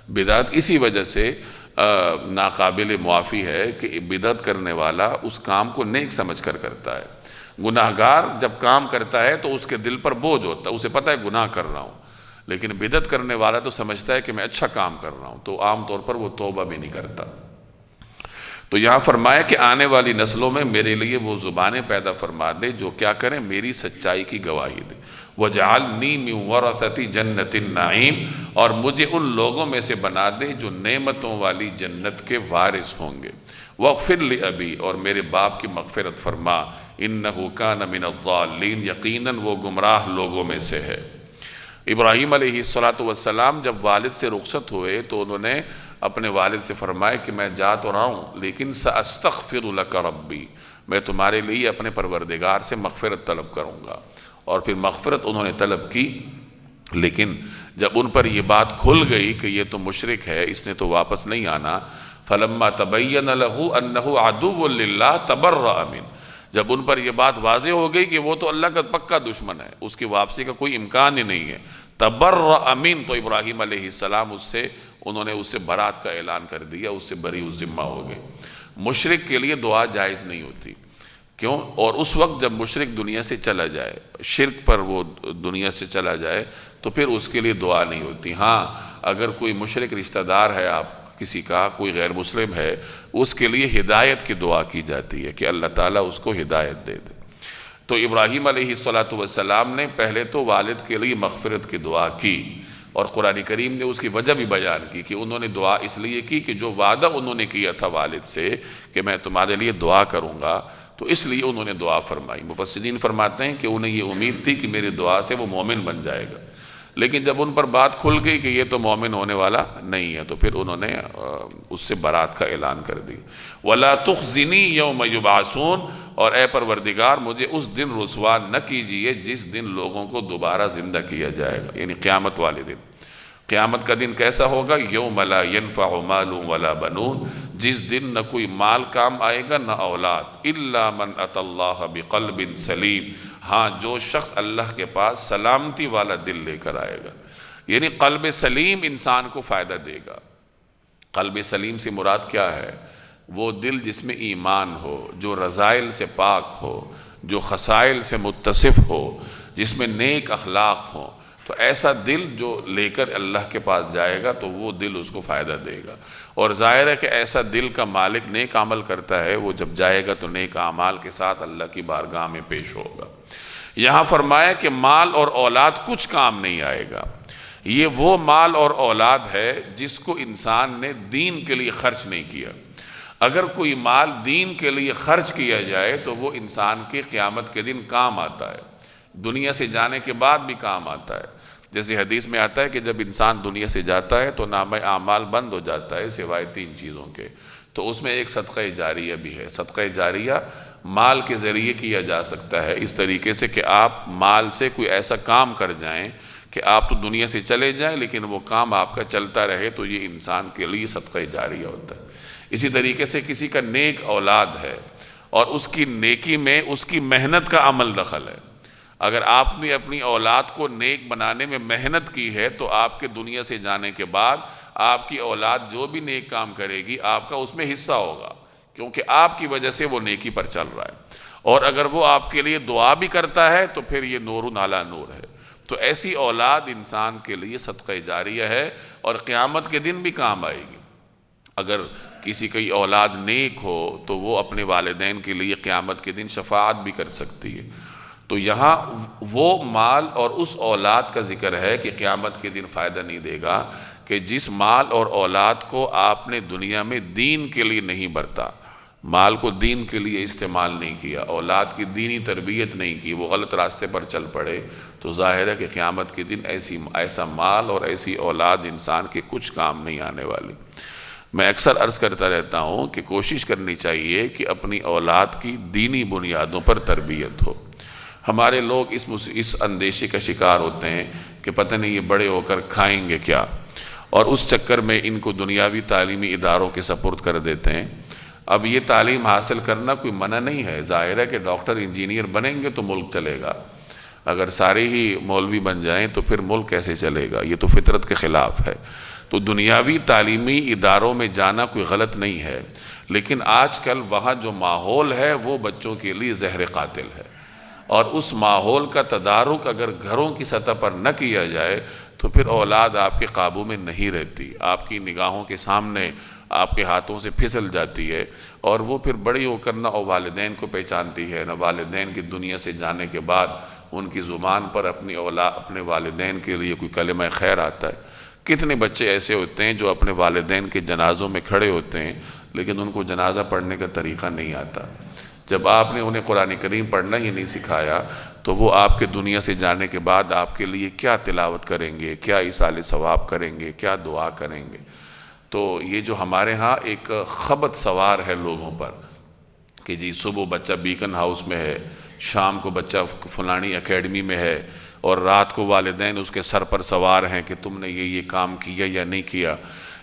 بدعت اسی وجہ سے ناقابل معافی ہے کہ بدعت کرنے والا اس کام کو نیک سمجھ کر کرتا ہے۔ گناہگار جب کام کرتا ہے تو اس کے دل پر بوجھ ہوتا ہے، اسے پتہ ہے گناہ کر رہا ہوں، لیکن بدعت کرنے والا تو سمجھتا ہے کہ میں اچھا کام کر رہا ہوں، تو عام طور پر وہ توبہ بھی نہیں کرتا۔ تو یہاں فرمایا کہ آنے والی نسلوں میں میرے لیے وہ زبانیں پیدا فرما دے جو کیا کریں، میری سچائی کی گواہی دے۔ وَجْعَلْنِي مِنْ وَرَثَةِ جَنَّةِ النَّعِيمِ، اور مجھے ان لوگوں میں سے بنا دے جو نعمتوں والی جنت کے وارث ہوں گے۔ وَاغْفِرْ لِأَبِي، اور میرے باپ کی مغفرت فرما، إِنَّهُ كَانَ مِنَ الضَّالِّينَ، یقیناً وہ گمراہ لوگوں میں سے ہے۔ ابراہیم علیہ السلام جب والد سے رخصت ہوئے تو انہوں نے اپنے والد سے فرمایا کہ میں جا تو رہا ہوں لیکن سأستغفر لک ربی، میں تمہارے لیے اپنے پروردگار سے مغفرت طلب کروں گا۔ اور پھر مغفرت انہوں نے طلب کی، لیکن جب ان پر یہ بات کھل گئی کہ یہ تو مشرک ہے، اس نے تو واپس نہیں آنا، فلما تبین لہ انہ عدو للہ تبرأ منہ، جب ان پر یہ بات واضح ہو گئی کہ وہ تو اللہ کا پکا دشمن ہے، اس کی واپسی کا کوئی امکان ہی نہیں ہے، تبرأ منہ، تو ابراہیم علیہ السلام انہوں نے اس سے برات کا اعلان کر دیا، اس سے بری الذمہ ہو گئے۔ مشرک کے لیے دعا جائز نہیں ہوتی، کیوں؟ اور اس وقت جب مشرک دنیا سے چلا جائے، شرک پر وہ دنیا سے چلا جائے تو پھر اس کے لیے دعا نہیں ہوتی۔ ہاں اگر کوئی مشرک رشتہ دار ہے آپ کسی کا، کوئی غیر مسلم ہے، اس کے لیے ہدایت کی دعا کی جاتی ہے کہ اللہ تعالیٰ اس کو ہدایت دے دے۔ تو ابراہیم علیہ السلام نے پہلے تو والد کے لیے مغفرت کی دعا کی، اور قرآن کریم نے اس کی وجہ بھی بیان کی کہ انہوں نے دعا اس لیے کی کہ جو وعدہ انہوں نے کیا تھا والد سے کہ میں تمہارے لیے دعا کروں گا، تو اس لیے انہوں نے دعا فرمائی۔ مفسرین فرماتے ہیں کہ انہیں یہ امید تھی کہ میری دعا سے وہ مومن بن جائے گا، لیکن جب ان پر بات کھل گئی کہ یہ تو مومن ہونے والا نہیں ہے تو پھر انہوں نے اس سے برات کا اعلان کر دی۔ وَلَا تُخْزِنِي يَوْمَ يُبْعَثُونَ، اور اے پروردگار مجھے اس دن رسوا نہ کیجئے جس دن لوگوں کو دوبارہ زندہ کیا جائے گا، یعنی قیامت والے دن۔ قیامت کا دن کیسا ہوگا؟ یوم لا ينفع مال ولا بنون، جس دن نہ کوئی مال کام آئے گا نہ اولاد، الا من اتى اللہ بقلب سلیم، ہاں جو شخص اللہ کے پاس سلامتی والا دل لے کر آئے گا، یعنی قلب سلیم انسان کو فائدہ دے گا۔ قلب سلیم سے مراد کیا ہے؟ وہ دل جس میں ایمان ہو، جو رذائل سے پاک ہو، جو خسائل سے متصف ہو، جس میں نیک اخلاق ہو، تو ایسا دل جو لے کر اللہ کے پاس جائے گا تو وہ دل اس کو فائدہ دے گا۔ اور ظاہر ہے کہ ایسا دل کا مالک نیک عمل کرتا ہے، وہ جب جائے گا تو نیک اعمال کے ساتھ اللہ کی بارگاہ میں پیش ہوگا۔ یہاں فرمایا کہ مال اور اولاد کچھ کام نہیں آئے گا، یہ وہ مال اور اولاد ہے جس کو انسان نے دین کے لیے خرچ نہیں کیا۔ اگر کوئی مال دین کے لیے خرچ کیا جائے تو وہ انسان کے قیامت کے دن کام آتا ہے، دنیا سے جانے کے بعد بھی کام آتا ہے۔ جیسے حدیث میں آتا ہے کہ جب انسان دنیا سے جاتا ہے تو نامہ اعمال بند ہو جاتا ہے سوائے 3 چیزوں کے، تو اس میں ایک صدقہ جاریہ بھی ہے۔ صدقہ جاریہ مال کے ذریعے کیا جا سکتا ہے، اس طریقے سے کہ آپ مال سے کوئی ایسا کام کر جائیں کہ آپ تو دنیا سے چلے جائیں لیکن وہ کام آپ کا چلتا رہے، تو یہ انسان کے لیے صدقہ جاریہ ہوتا ہے۔ اسی طریقے سے کسی کا نیک اولاد ہے اور اس کی نیکی میں اس کی محنت کا عمل دخل ہے، اگر آپ نے اپنی اولاد کو نیک بنانے میں محنت کی ہے تو آپ کے دنیا سے جانے کے بعد آپ کی اولاد جو بھی نیک کام کرے گی آپ کا اس میں حصہ ہوگا، کیونکہ آپ کی وجہ سے وہ نیکی پر چل رہا ہے۔ اور اگر وہ آپ کے لیے دعا بھی کرتا ہے تو پھر یہ نور علی نور ہے۔ تو ایسی اولاد انسان کے لیے صدقہ جاریہ ہے اور قیامت کے دن بھی کام آئے گی۔ اگر کسی کی اولاد نیک ہو تو وہ اپنے والدین کے لیے قیامت کے دن شفاعت بھی کر سکتی ہے۔ تو یہاں وہ مال اور اس اولاد کا ذکر ہے کہ قیامت کے دن فائدہ نہیں دے گا کہ جس مال اور اولاد کو آپ نے دنیا میں دین کے لیے نہیں برتا، مال کو دین کے لیے استعمال نہیں کیا، اولاد کی دینی تربیت نہیں کی، وہ غلط راستے پر چل پڑے، تو ظاہر ہے کہ قیامت کے دن ایسا مال اور ایسی اولاد انسان کے کچھ کام نہیں آنے والی۔ میں اکثر عرض کرتا رہتا ہوں کہ کوشش کرنی چاہیے کہ اپنی اولاد کی دینی بنیادوں پر تربیت ہو۔ ہمارے لوگ اس اندیشے کا شکار ہوتے ہیں کہ پتہ نہیں یہ بڑے ہو کر کھائیں گے کیا، اور اس چکر میں ان کو دنیاوی تعلیمی اداروں کے سپرد کر دیتے ہیں۔ اب یہ تعلیم حاصل کرنا کوئی منع نہیں ہے، ظاہر ہے کہ ڈاکٹر انجینئر بنیں گے تو ملک چلے گا، اگر سارے ہی مولوی بن جائیں تو پھر ملک کیسے چلے گا؟ یہ تو فطرت کے خلاف ہے۔ تو دنیاوی تعلیمی اداروں میں جانا کوئی غلط نہیں ہے، لیکن آج کل وہاں جو ماحول ہے وہ بچوں کے لیے زہر قاتل ہے، اور اس ماحول کا تدارک اگر گھروں کی سطح پر نہ کیا جائے تو پھر اولاد آپ کے قابو میں نہیں رہتی، آپ کی نگاہوں کے سامنے آپ کے ہاتھوں سے پھسل جاتی ہے، اور وہ پھر بڑی ہو کر نہ والدین کو پہچانتی ہے، نہ والدین کی دنیا سے جانے کے بعد ان کی زبان پر اپنے والدین کے لیے کوئی کلمہ خیر آتا ہے۔ کتنے بچے ایسے ہوتے ہیں جو اپنے والدین کے جنازوں میں کھڑے ہوتے ہیں لیکن ان کو جنازہ پڑھنے کا طریقہ نہیں آتا۔ جب آپ نے انہیں قرآن کریم پڑھنا ہی نہیں سکھایا تو وہ آپ کے دنیا سے جانے کے بعد آپ کے لیے کیا تلاوت کریں گے، کیا ایصال ثواب کریں گے، کیا دعا کریں گے؟ تو یہ جو ہمارے ہاں ایک خبط سوار ہے لوگوں پر کہ جی صبح بچہ بیکن ہاؤس میں ہے، شام کو بچہ فلانی اکیڈمی میں ہے، اور رات کو والدین اس کے سر پر سوار ہیں کہ تم نے یہ کام کیا یا نہیں کیا۔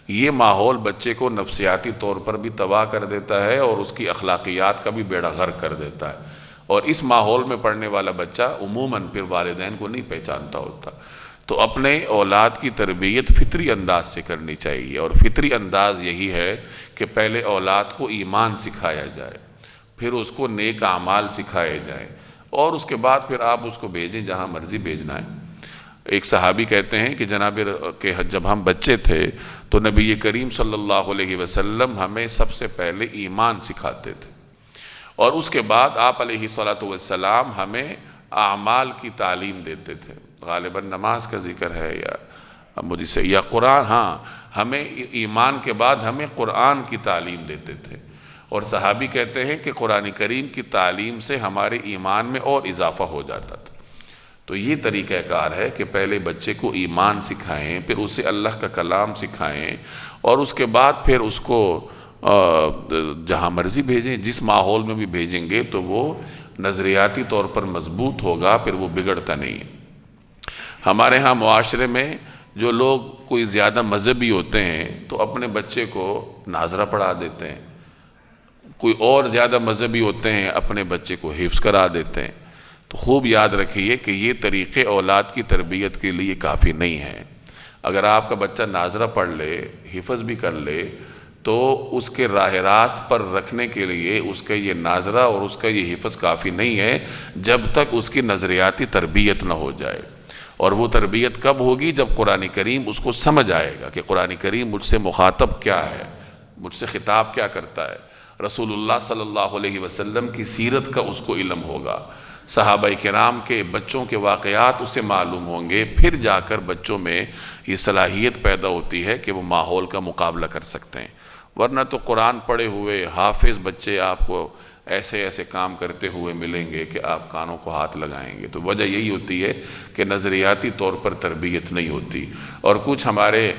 یہ ماحول بچے کو نفسیاتی طور پر بھی تباہ کر دیتا ہے اور اس کی اخلاقیات کا بھی بیڑا غرق کر دیتا ہے، اور اس ماحول میں پڑھنے والا بچہ عموماً پھر والدین کو نہیں پہچانتا ہوتا۔ تو اپنے اولاد کی تربیت فطری انداز سے کرنی چاہیے، اور فطری انداز یہی ہے کہ پہلے اولاد کو ایمان سکھایا جائے، پھر اس کو نیک اعمال سکھائے جائیں، اور اس کے بعد پھر آپ اس کو بھیجیں جہاں مرضی بھیجنا ہے۔ ایک صحابی کہتے ہیں کہ جب ہم بچے تھے تو نبی کریم صلی اللہ علیہ وسلم ہمیں سب سے پہلے ایمان سکھاتے تھے، اور اس کے بعد آپ علیہ السلام ہمیں اعمال کی تعلیم دیتے تھے، غالباً نماز کا ذکر ہے یا قرآن، ہاں ہمیں ایمان کے بعد ہمیں قرآن کی تعلیم دیتے تھے، اور صحابی کہتے ہیں کہ قرآن کریم کی تعلیم سے ہمارے ایمان میں اور اضافہ ہو جاتا تھا۔ تو یہ طریقہ کار ہے کہ پہلے بچے کو ایمان سکھائیں، پھر اسے اللہ کا کلام سکھائیں، اور اس کے بعد پھر اس کو جہاں مرضی بھیجیں، جس ماحول میں بھی بھیجیں گے تو وہ نظریاتی طور پر مضبوط ہوگا، پھر وہ بگڑتا نہیں ہے۔ ہمارے ہاں معاشرے میں جو لوگ کوئی زیادہ مذہبی ہوتے ہیں تو اپنے بچے کو ناظرہ پڑھا دیتے ہیں، کوئی اور زیادہ مذہبی ہوتے ہیں اپنے بچے کو حفظ کرا دیتے ہیں۔ تو خوب یاد رکھیے کہ یہ طریقے اولاد کی تربیت کے لیے کافی نہیں ہیں۔ اگر آپ کا بچہ ناظرہ پڑھ لے، حفظ بھی کر لے، تو اس کے راہ راست پر رکھنے کے لیے اس کا یہ ناظرہ اور اس کا یہ حفظ کافی نہیں ہے جب تک اس کی نظریاتی تربیت نہ ہو جائے۔ اور وہ تربیت کب ہوگی؟ جب قرآن کریم اس کو سمجھ آئے گا کہ قرآن کریم مجھ سے مخاطب کیا ہے، مجھ سے خطاب کیا کرتا ہے، رسول اللہ صلی اللہ علیہ وسلم کی سیرت کا اس کو علم ہوگا، صحابہ کرام کے بچوں کے واقعات اسے معلوم ہوں گے، پھر جا کر بچوں میں یہ صلاحیت پیدا ہوتی ہے کہ وہ ماحول کا مقابلہ کر سکتے ہیں۔ ورنہ تو قرآن پڑھے ہوئے حافظ بچے آپ کو ایسے ایسے کام کرتے ہوئے ملیں گے کہ آپ کانوں کو ہاتھ لگائیں گے۔ تو وجہ یہی ہوتی ہے کہ نظریاتی طور پر تربیت نہیں ہوتی، اور کچھ ہمارے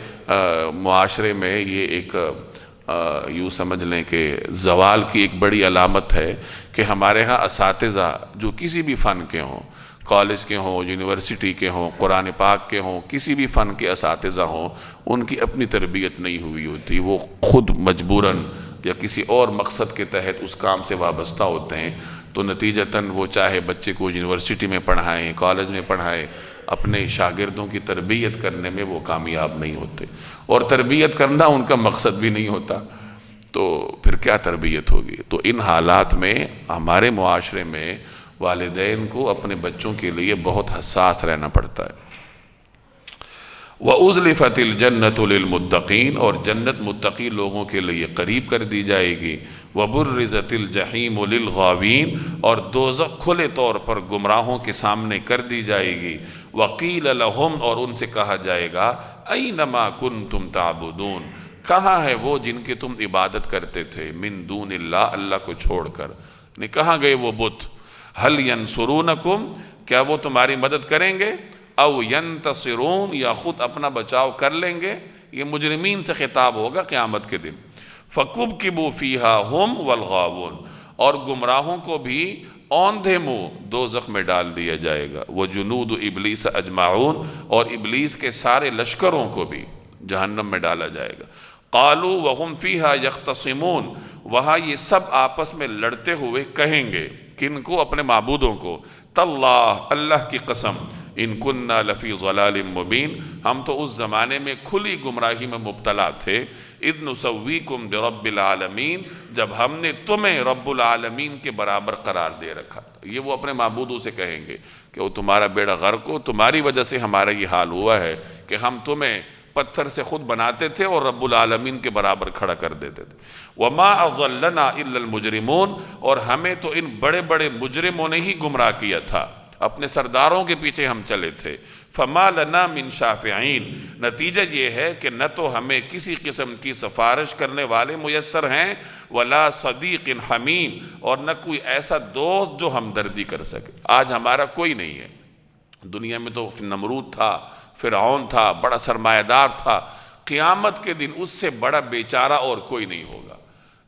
معاشرے میں یہ ایک یوں سمجھ لیں کہ زوال کی ایک بڑی علامت ہے کہ ہمارے ہاں اساتذہ جو کسی بھی فن کے ہوں، کالج کے ہوں، یونیورسٹی کے ہوں، قرآن پاک کے ہوں، کسی بھی فن کے اساتذہ ہوں، ان کی اپنی تربیت نہیں ہوئی ہوتی، وہ خود مجبوراً یا کسی اور مقصد کے تحت اس کام سے وابستہ ہوتے ہیں، تو نتیجتاً وہ چاہے بچے کو یونیورسٹی میں پڑھائیں، کالج میں پڑھائیں، اپنے شاگردوں کی تربیت کرنے میں وہ کامیاب نہیں ہوتے، اور تربیت کرنا ان کا مقصد بھی نہیں ہوتا، تو پھر کیا تربیت ہوگی؟ تو ان حالات میں ہمارے معاشرے میں والدین کو اپنے بچوں کے لیے بہت حساس رہنا پڑتا ہے۔ وَأُزْلِفَتِ الْجَنَّةُ لِلْمُتَّقِينَ، اور جنت متقی لوگوں کے لیے قریب کر دی جائے گی۔ وَبُرِّزَتِ الْجَحِيمُ لِلْغَاوِينَ، اور دوزخ کھلے طور پر گمراہوں کے سامنے کر دی جائے گی۔ وَقِيلَ لَهُمْ، اور ان سے کہا جائے گا، أَيْنَمَا كُنْتُمْ تَعْبُدُونَ، کہاں ہے وہ جن کی تم عبادت کرتے تھے من دون اللہ، اللہ کو چھوڑ کر، کہاں گئے وہ بت؟ ہل ینصرونکم، کیا وہ تمہاری مدد کریں گے؟ او ینتصرون، یا خود اپنا بچاؤ کر لیں گے؟ یہ مجرمین سے خطاب ہوگا قیامت کے دن۔ فَكُبْكِبُوا فِيهَا هُمْ وَالْغَاوُونَ، اور گمراہوں کو بھی اوندھے منہ دوزخ میں ڈال دیا جائے گا۔ وَجُنُودُ إِبْلِيسَ أَجْمَعُونَ، اور ابلیس کے سارے لشکروں کو بھی جہنم میں ڈالا جائے گا۔ قَالُوا وَهُمْ فِيهَا يَخْتَصِمُونَ، وہاں یہ سب آپس میں لڑتے ہوئے کہیں گے، کن کو؟ اپنے معبودوں کو، تَاللَّهِ، اللہ کی قسم، ان کننا لفی ضلال مبین، ہم تو اس زمانے میں کھلی گمراہی میں مبتلا تھے، اذ نسویکم برب العالمین، جب ہم نے تمہیں رب العالمین کے برابر قرار دے رکھا تھا۔ یہ وہ اپنے معبودوں سے کہیں گے کہ وہ تمہارا بیڑا غرق ہو، تمہاری وجہ سے ہمارا یہ حال ہوا ہے کہ ہم تمہیں پتھر سے خود بناتے تھے اور رب العالمین کے برابر کھڑا کر دیتے تھے۔ وما اضلنا الا المجرمون، اور ہمیں تو ان بڑے بڑے مجرموں نے ہی گمراہ کیا تھا، اپنے سرداروں کے پیچھے ہم چلے تھے۔ فما لنا من شافعین، نتیجہ یہ ہے کہ نہ تو ہمیں کسی قسم کی سفارش کرنے والے میسر ہیں، ولا صدیق حمیم، اور نہ کوئی ایسا دوست جو ہمدردی کر سکے۔ آج ہمارا کوئی نہیں ہے۔ دنیا میں تو نمرود تھا، فرعون تھا، بڑا سرمایہ دار تھا، قیامت کے دن اس سے بڑا بیچارہ اور کوئی نہیں ہوگا،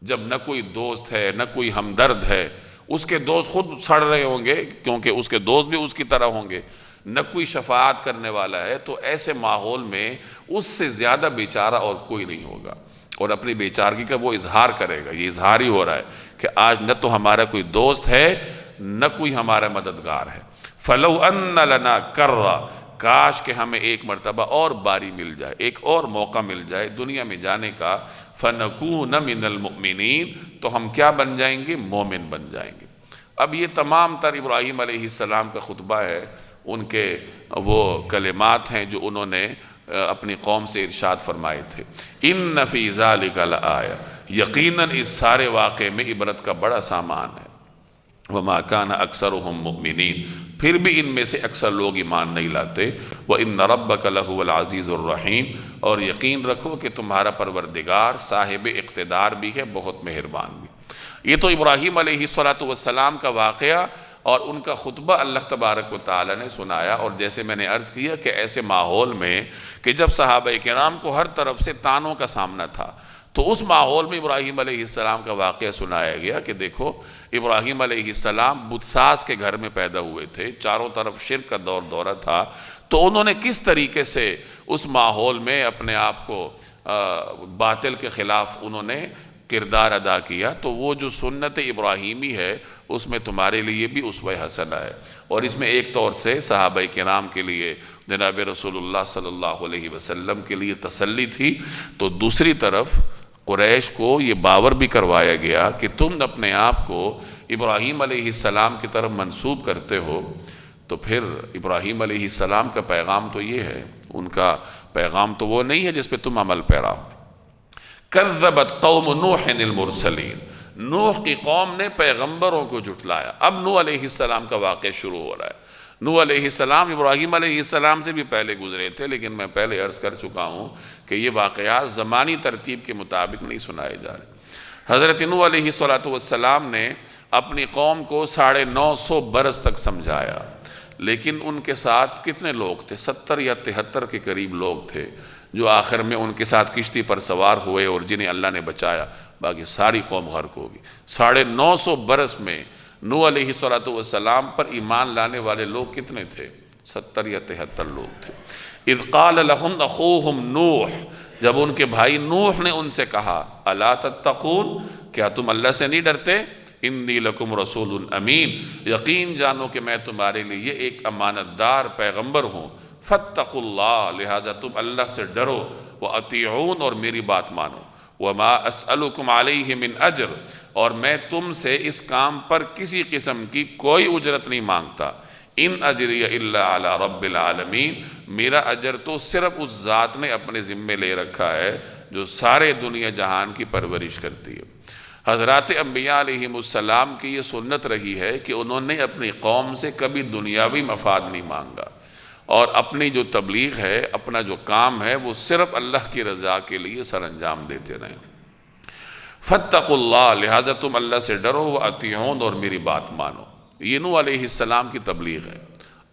جب نہ کوئی دوست ہے نہ کوئی ہمدرد ہے۔ اس کے دوست خود سڑ رہے ہوں گے کیونکہ اس کے دوست بھی اس کی طرح ہوں گے، نہ کوئی شفاعت کرنے والا ہے، تو ایسے ماحول میں اس سے زیادہ بیچارہ اور کوئی نہیں ہوگا، اور اپنی بیچارگی کا وہ اظہار کرے گا۔ یہ اظہار ہی ہو رہا ہے کہ آج نہ تو ہمارا کوئی دوست ہے نہ کوئی ہمارا مددگار ہے۔ فَلَوْ أَنَّ لَنَا كَرَّةً، کاش کہ ہمیں ایک مرتبہ اور باری مل جائے، ایک اور موقع مل جائے دنیا میں جانے کا، فَنَكُونَ مِنَ الْمُؤْمِنِينَ، تو ہم کیا بن جائیں گے؟ مومن بن جائیں گے۔ اب یہ تمام تر ابراہیم علیہ السلام کا خطبہ ہے، ان کے وہ کلمات ہیں جو انہوں نے اپنی قوم سے ارشاد فرمائے تھے۔ إِنَّ فِي ذَلِكَ لَآيَةً، یقیناً اس سارے واقعے میں عبرت کا بڑا سامان ہے۔ وَمَا كَانَ أَكْثَرُهُم مُؤْمِنِينَ، پھر بھی ان میں سے اکثر لوگ ایمان نہیں لاتے۔ وَإِنَّ رَبَّكَ لَهُوَ الْعَزِيزُ الرَّحِيمُ، اور یقین رکھو کہ تمہارا پروردگار صاحب اقتدار بھی ہے، بہت مہربان بھی۔ یہ تو ابراہیم علیہ السلام کا واقعہ اور ان کا خطبہ اللہ تبارک و تعالی نے سنایا، اور جیسے میں نے عرض کیا کہ ایسے ماحول میں کہ جب صحابہ کرام کو ہر طرف سے طعنوں کا سامنا تھا، تو اس ماحول میں ابراہیم علیہ السلام کا واقعہ سنایا گیا کہ دیکھو ابراہیم علیہ السلام بت ساز کے گھر میں پیدا ہوئے تھے، چاروں طرف شرک کا دور دورہ تھا، تو انہوں نے کس طریقے سے اس ماحول میں اپنے آپ کو باطل کے خلاف انہوں نے کردار ادا کیا۔ تو وہ جو سنت ابراہیمی ہے اس میں تمہارے لیے بھی اسوہ حسنہ ہے، اور اس میں ایک طور سے صحابہ کرام کے لیے جناب رسول اللہ صلی اللہ علیہ وسلم کے لیے تسلی تھی، تو دوسری طرف قریش کو یہ باور بھی کروایا گیا کہ تم اپنے آپ کو ابراہیم علیہ السلام کی طرف منسوب کرتے ہو، تو پھر ابراہیم علیہ السلام کا پیغام تو یہ ہے، ان کا پیغام تو وہ نہیں ہے جس پہ تم عمل پیرا ہو۔ کذبت قوم نوح المرسلین، نوح کی قوم نے پیغمبروں کو جھٹلایا۔ اب نوح علیہ السلام کا واقعہ شروع ہو رہا ہے۔ نوح علیہ السلام ابراہیم علیہ السلام سے بھی پہلے گزرے تھے، لیکن میں پہلے عرض کر چکا ہوں کہ یہ واقعات زمانی ترتیب کے مطابق نہیں سنائے جا رہے۔ حضرت نوح علیہ السلام نے اپنی قوم کو 950 برس تک سمجھایا، لیکن ان کے ساتھ کتنے لوگ تھے؟ 70 یا 73 کے قریب لوگ تھے جو آخر میں ان کے ساتھ کشتی پر سوار ہوئے اور جنہیں اللہ نے بچایا، باقی ساری قوم غرق ہوگی۔ 950 برس میں نوح علیہ السلام پر ایمان لانے والے لوگ کتنے تھے؟ 70 یا 73 لوگ تھے۔ اذ قال لهم اخوهم نوح، جب ان کے بھائی نوح نے ان سے کہا، الا تتقون، کیا تم اللہ سے نہیں ڈرتے؟ انی لکم رسول امین، یقین جانو کہ میں تمہارے لیے ایک امانت دار پیغمبر ہوں۔ فاتقوا اللہ، لہذا تم اللہ سے ڈرو، واطیعون، اور میری بات مانو۔ وما اسألکم علیہ من اجر، اور میں تم سے اس کام پر کسی قسم کی کوئی اجرت نہیں مانگتا۔ ان اجری الا علی رب العالمین، میرا اجر تو صرف اس ذات نے اپنے ذمے لے رکھا ہے جو سارے دنیا جہان کی پرورش کرتی ہے۔ حضرات انبیاء علیہ السلام کی یہ سنت رہی ہے کہ انہوں نے اپنی قوم سے کبھی دنیاوی مفاد نہیں مانگا، اور اپنی جو تبلیغ ہے، اپنا جو کام ہے، وہ صرف اللہ کی رضا کے لیے سر انجام دیتے رہیں۔ فاتقوا اللہ، لہٰذا تم اللہ سے ڈرو، وَأَطِیعُونَ، اور میری بات مانو۔ یہ نوح علیہ السلام کی تبلیغ ہے۔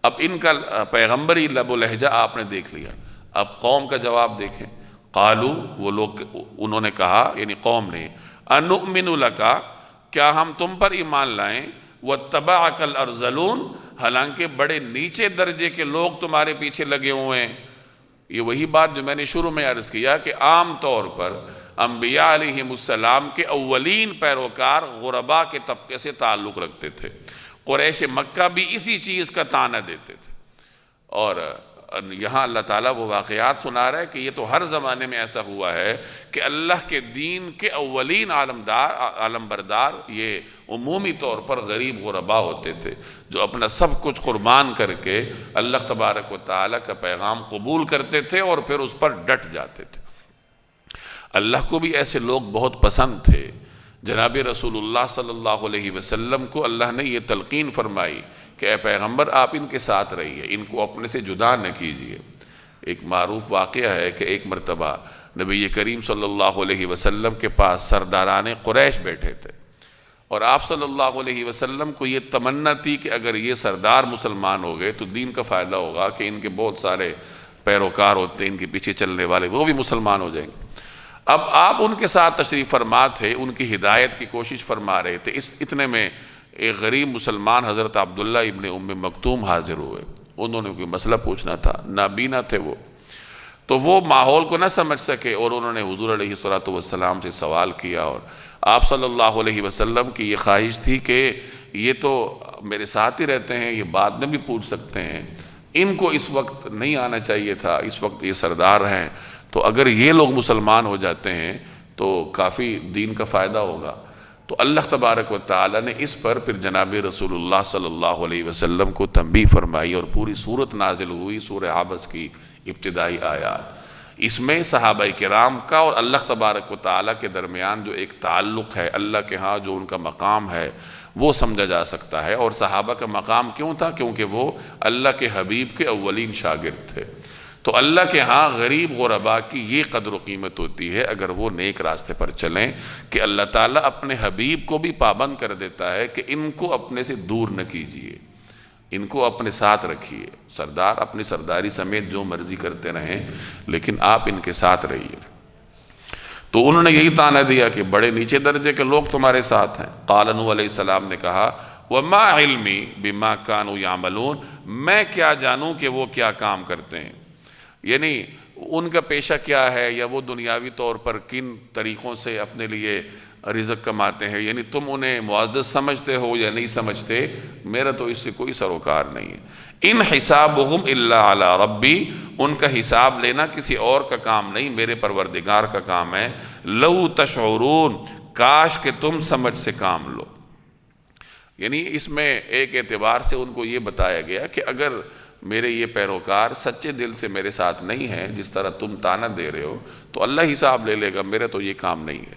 اب ان کا پیغمبری لب و لہجہ آپ نے دیکھ لیا، اب قوم کا جواب دیکھیں۔ قالو، وہ لوگ انہوں نے کہا، یعنی قوم نے، اَنُؤْمِنُ لَكَ، کیا ہم تم پر ایمان لائیں، وَاتَّبَعَكَ الْأَرْذَلُونَ، حالانکہ بڑے نیچے درجے کے لوگ تمہارے پیچھے لگے ہوئے ہیں۔ یہ وہی بات جو میں نے شروع میں عرض کیا کہ عام طور پر انبیاء علیہ السلام کے اولین پیروکار غرباء کے طبقے سے تعلق رکھتے تھے۔ قریش مکہ بھی اسی چیز کا طعنہ دیتے تھے، اور یہاں اللہ تعالیٰ وہ واقعات سنا رہا ہے کہ یہ تو ہر زمانے میں ایسا ہوا ہے کہ اللہ کے دین کے اولین عالم بردار یہ عمومی طور پر غریب غرباء ہوتے تھے، جو اپنا سب کچھ قربان کر کے اللہ تبارک و تعالیٰ کا پیغام قبول کرتے تھے اور پھر اس پر ڈٹ جاتے تھے۔ اللہ کو بھی ایسے لوگ بہت پسند تھے۔ جناب رسول اللہ صلی اللہ علیہ وسلم کو اللہ نے یہ تلقین فرمائی کہ اے پیغمبر، آپ ان کے ساتھ رہیے، ان کو اپنے سے جدا نہ کیجیے۔ ایک معروف واقعہ ہے کہ ایک مرتبہ نبی کریم صلی اللہ علیہ وسلم کے پاس سرداران قریش بیٹھے تھے، اور آپ صلی اللہ علیہ وسلم کو یہ تمنا تھی کہ اگر یہ سردار مسلمان ہو گئے تو دین کا فائدہ ہوگا کہ ان کے بہت سارے پیروکار ہوتے ہیں، ان کے پیچھے چلنے والے، وہ بھی مسلمان ہو جائیں گے۔ اب آپ ان کے ساتھ تشریف فرما تھے، ان کی ہدایت کی کوشش فرما رہے تھے، اتنے میں ایک غریب مسلمان حضرت عبداللہ ابن ام مکتوم حاضر ہوئے۔ انہوں نے کوئی مسئلہ پوچھنا تھا، نابینا تھے وہ، تو وہ ماحول کو نہ سمجھ سکے، اور انہوں نے حضور علیہ السلام سے سوال کیا، اور آپ صلی اللہ علیہ وسلم کی یہ خواہش تھی کہ یہ تو میرے ساتھ ہی رہتے ہیں، یہ بعد میں بھی پوچھ سکتے ہیں، ان کو اس وقت نہیں آنا چاہیے تھا، اس وقت یہ سردار ہیں، تو اگر یہ لوگ مسلمان ہو جاتے ہیں تو کافی دین کا فائدہ ہوگا۔ تو اللہ تبارک و تعالیٰ نے اس پر پھر جناب رسول اللہ صلی اللہ علیہ وسلم کو تنبیہ فرمائی، اور پوری سورت نازل ہوئی، سورہ عبس کی ابتدائی آیات۔ اس میں صحابہ کرام کا اور اللہ تبارک و تعالیٰ کے درمیان جو ایک تعلق ہے، اللہ کے ہاں جو ان کا مقام ہے، وہ سمجھا جا سکتا ہے۔ اور صحابہ کا مقام کیوں تھا؟ کیونکہ وہ اللہ کے حبیب کے اولین شاگرد تھے۔ تو اللہ کے ہاں غریب غرباء کی یہ قدر و قیمت ہوتی ہے اگر وہ نیک راستے پر چلیں، کہ اللہ تعالیٰ اپنے حبیب کو بھی پابند کر دیتا ہے کہ ان کو اپنے سے دور نہ کیجیے، ان کو اپنے ساتھ رکھیے۔ سردار اپنی سرداری سمیت جو مرضی کرتے رہیں، لیکن آپ ان کے ساتھ رہیے۔ تو انہوں نے یہی طعنہ دیا کہ بڑے نیچے درجے کے لوگ تمہارے ساتھ ہیں۔ قال نوح علیہ السلام نے کہا، وَمَا عِلْمِي بِمَا كَانُوا يَعْمَلُونَ، میں کیا جانوں کہ وہ کیا کام کرتے ہیں، یعنی ان کا پیشہ کیا ہے، یا وہ دنیاوی طور پر کن طریقوں سے اپنے لیے رزق کماتے ہیں، یعنی تم انہیں معزز سمجھتے ہو یا نہیں سمجھتے، میرا تو اس سے کوئی سروکار نہیں ہے۔ ان حسابہم الا علی ربی، ان کا حساب لینا کسی اور کا کام نہیں، میرے پروردگار کا کام ہے۔ لو تشعرون، کاش کہ تم سمجھ سے کام لو۔ یعنی اس میں ایک اعتبار سے ان کو یہ بتایا گیا کہ اگر میرے یہ پیروکار سچے دل سے میرے ساتھ نہیں ہیں، جس طرح تم طعنہ دے رہے ہو، تو اللہ حساب لے لے گا، میرا تو یہ کام نہیں ہے۔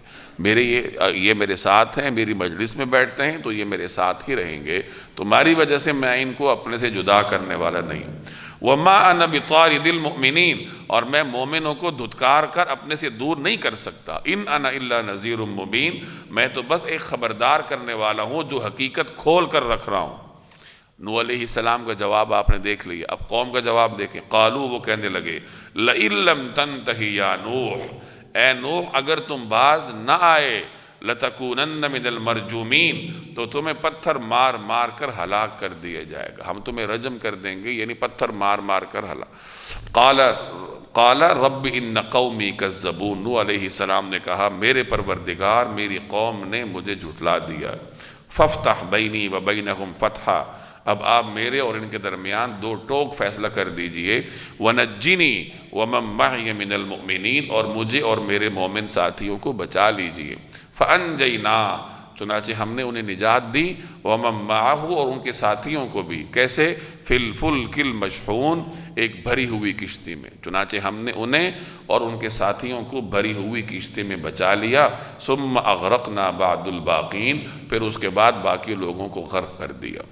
یہ میرے ساتھ ہیں، میری مجلس میں بیٹھتے ہیں تو یہ میرے ساتھ ہی رہیں گے، تمہاری وجہ سے میں ان کو اپنے سے جدا کرنے والا نہیں ہوں۔ وَمَا أَنَا بِطَارِدِ الْمُؤْمِنِينَ، اور میں مومنوں کو دھتکار کر اپنے سے دور نہیں کر سکتا۔ إِنْ أَنَا إِلَّا نَذِيرٌ مُبِينٌ، میں تو بس ایک خبردار کرنے والا ہوں جو حقیقت کھول کر رکھ رہا ہوں۔ نوح علیہ السلام کا جواب آپ نے دیکھ لیا، اب قوم کا جواب دیکھیں۔ قالو، وہ کہنے لگے، لَإِن لَّمْ تَنْتَهِ يَا نوح، اے نوح اگر تم باز نہ آئے، لَتَكُونَنَّ مِنَ الْمَرْجُومِينَ، تو تمہیں پتھر مار مار کر ہلاک کر دیا جائے گا، ہم تمہیں رجم کر دیں گے، یعنی پتھر مار مار کر ہلاک۔ قال رب ان قومی کذبون، نوح علیہ السلام نے کہا میرے پروردگار، میری قوم نے مجھے جھٹلا دیا۔ فافتح بینی و بینہم فتحا، اب آپ میرے اور ان کے درمیان دو ٹوک فیصلہ کر دیجئے۔ وَنَجِّنِي وَمَن مَّعِيَ مِنَ الْمُؤْمِنِينَ، اور مجھے اور میرے مومن ساتھیوں کو بچا لیجئے۔ فَأَنْجَيْنَا، چنانچہ ہم نے انہیں نجات دی، وَمَن مَّعَهُ، اور ان کے ساتھیوں کو بھی، کیسے؟ فِي الْفُلْكِ الْمَشْحُونَ، ایک بھری ہوئی کشتی میں، چنانچہ ہم نے انہیں اور ان کے ساتھیوں کو بھری ہوئی کشتی میں بچا لیا۔ ثُمَّ أَغْرَقْنَا بَعْدُ الْبَاقِينَ، پھر اس کے بعد باقی لوگوں کو غرق کر دیا۔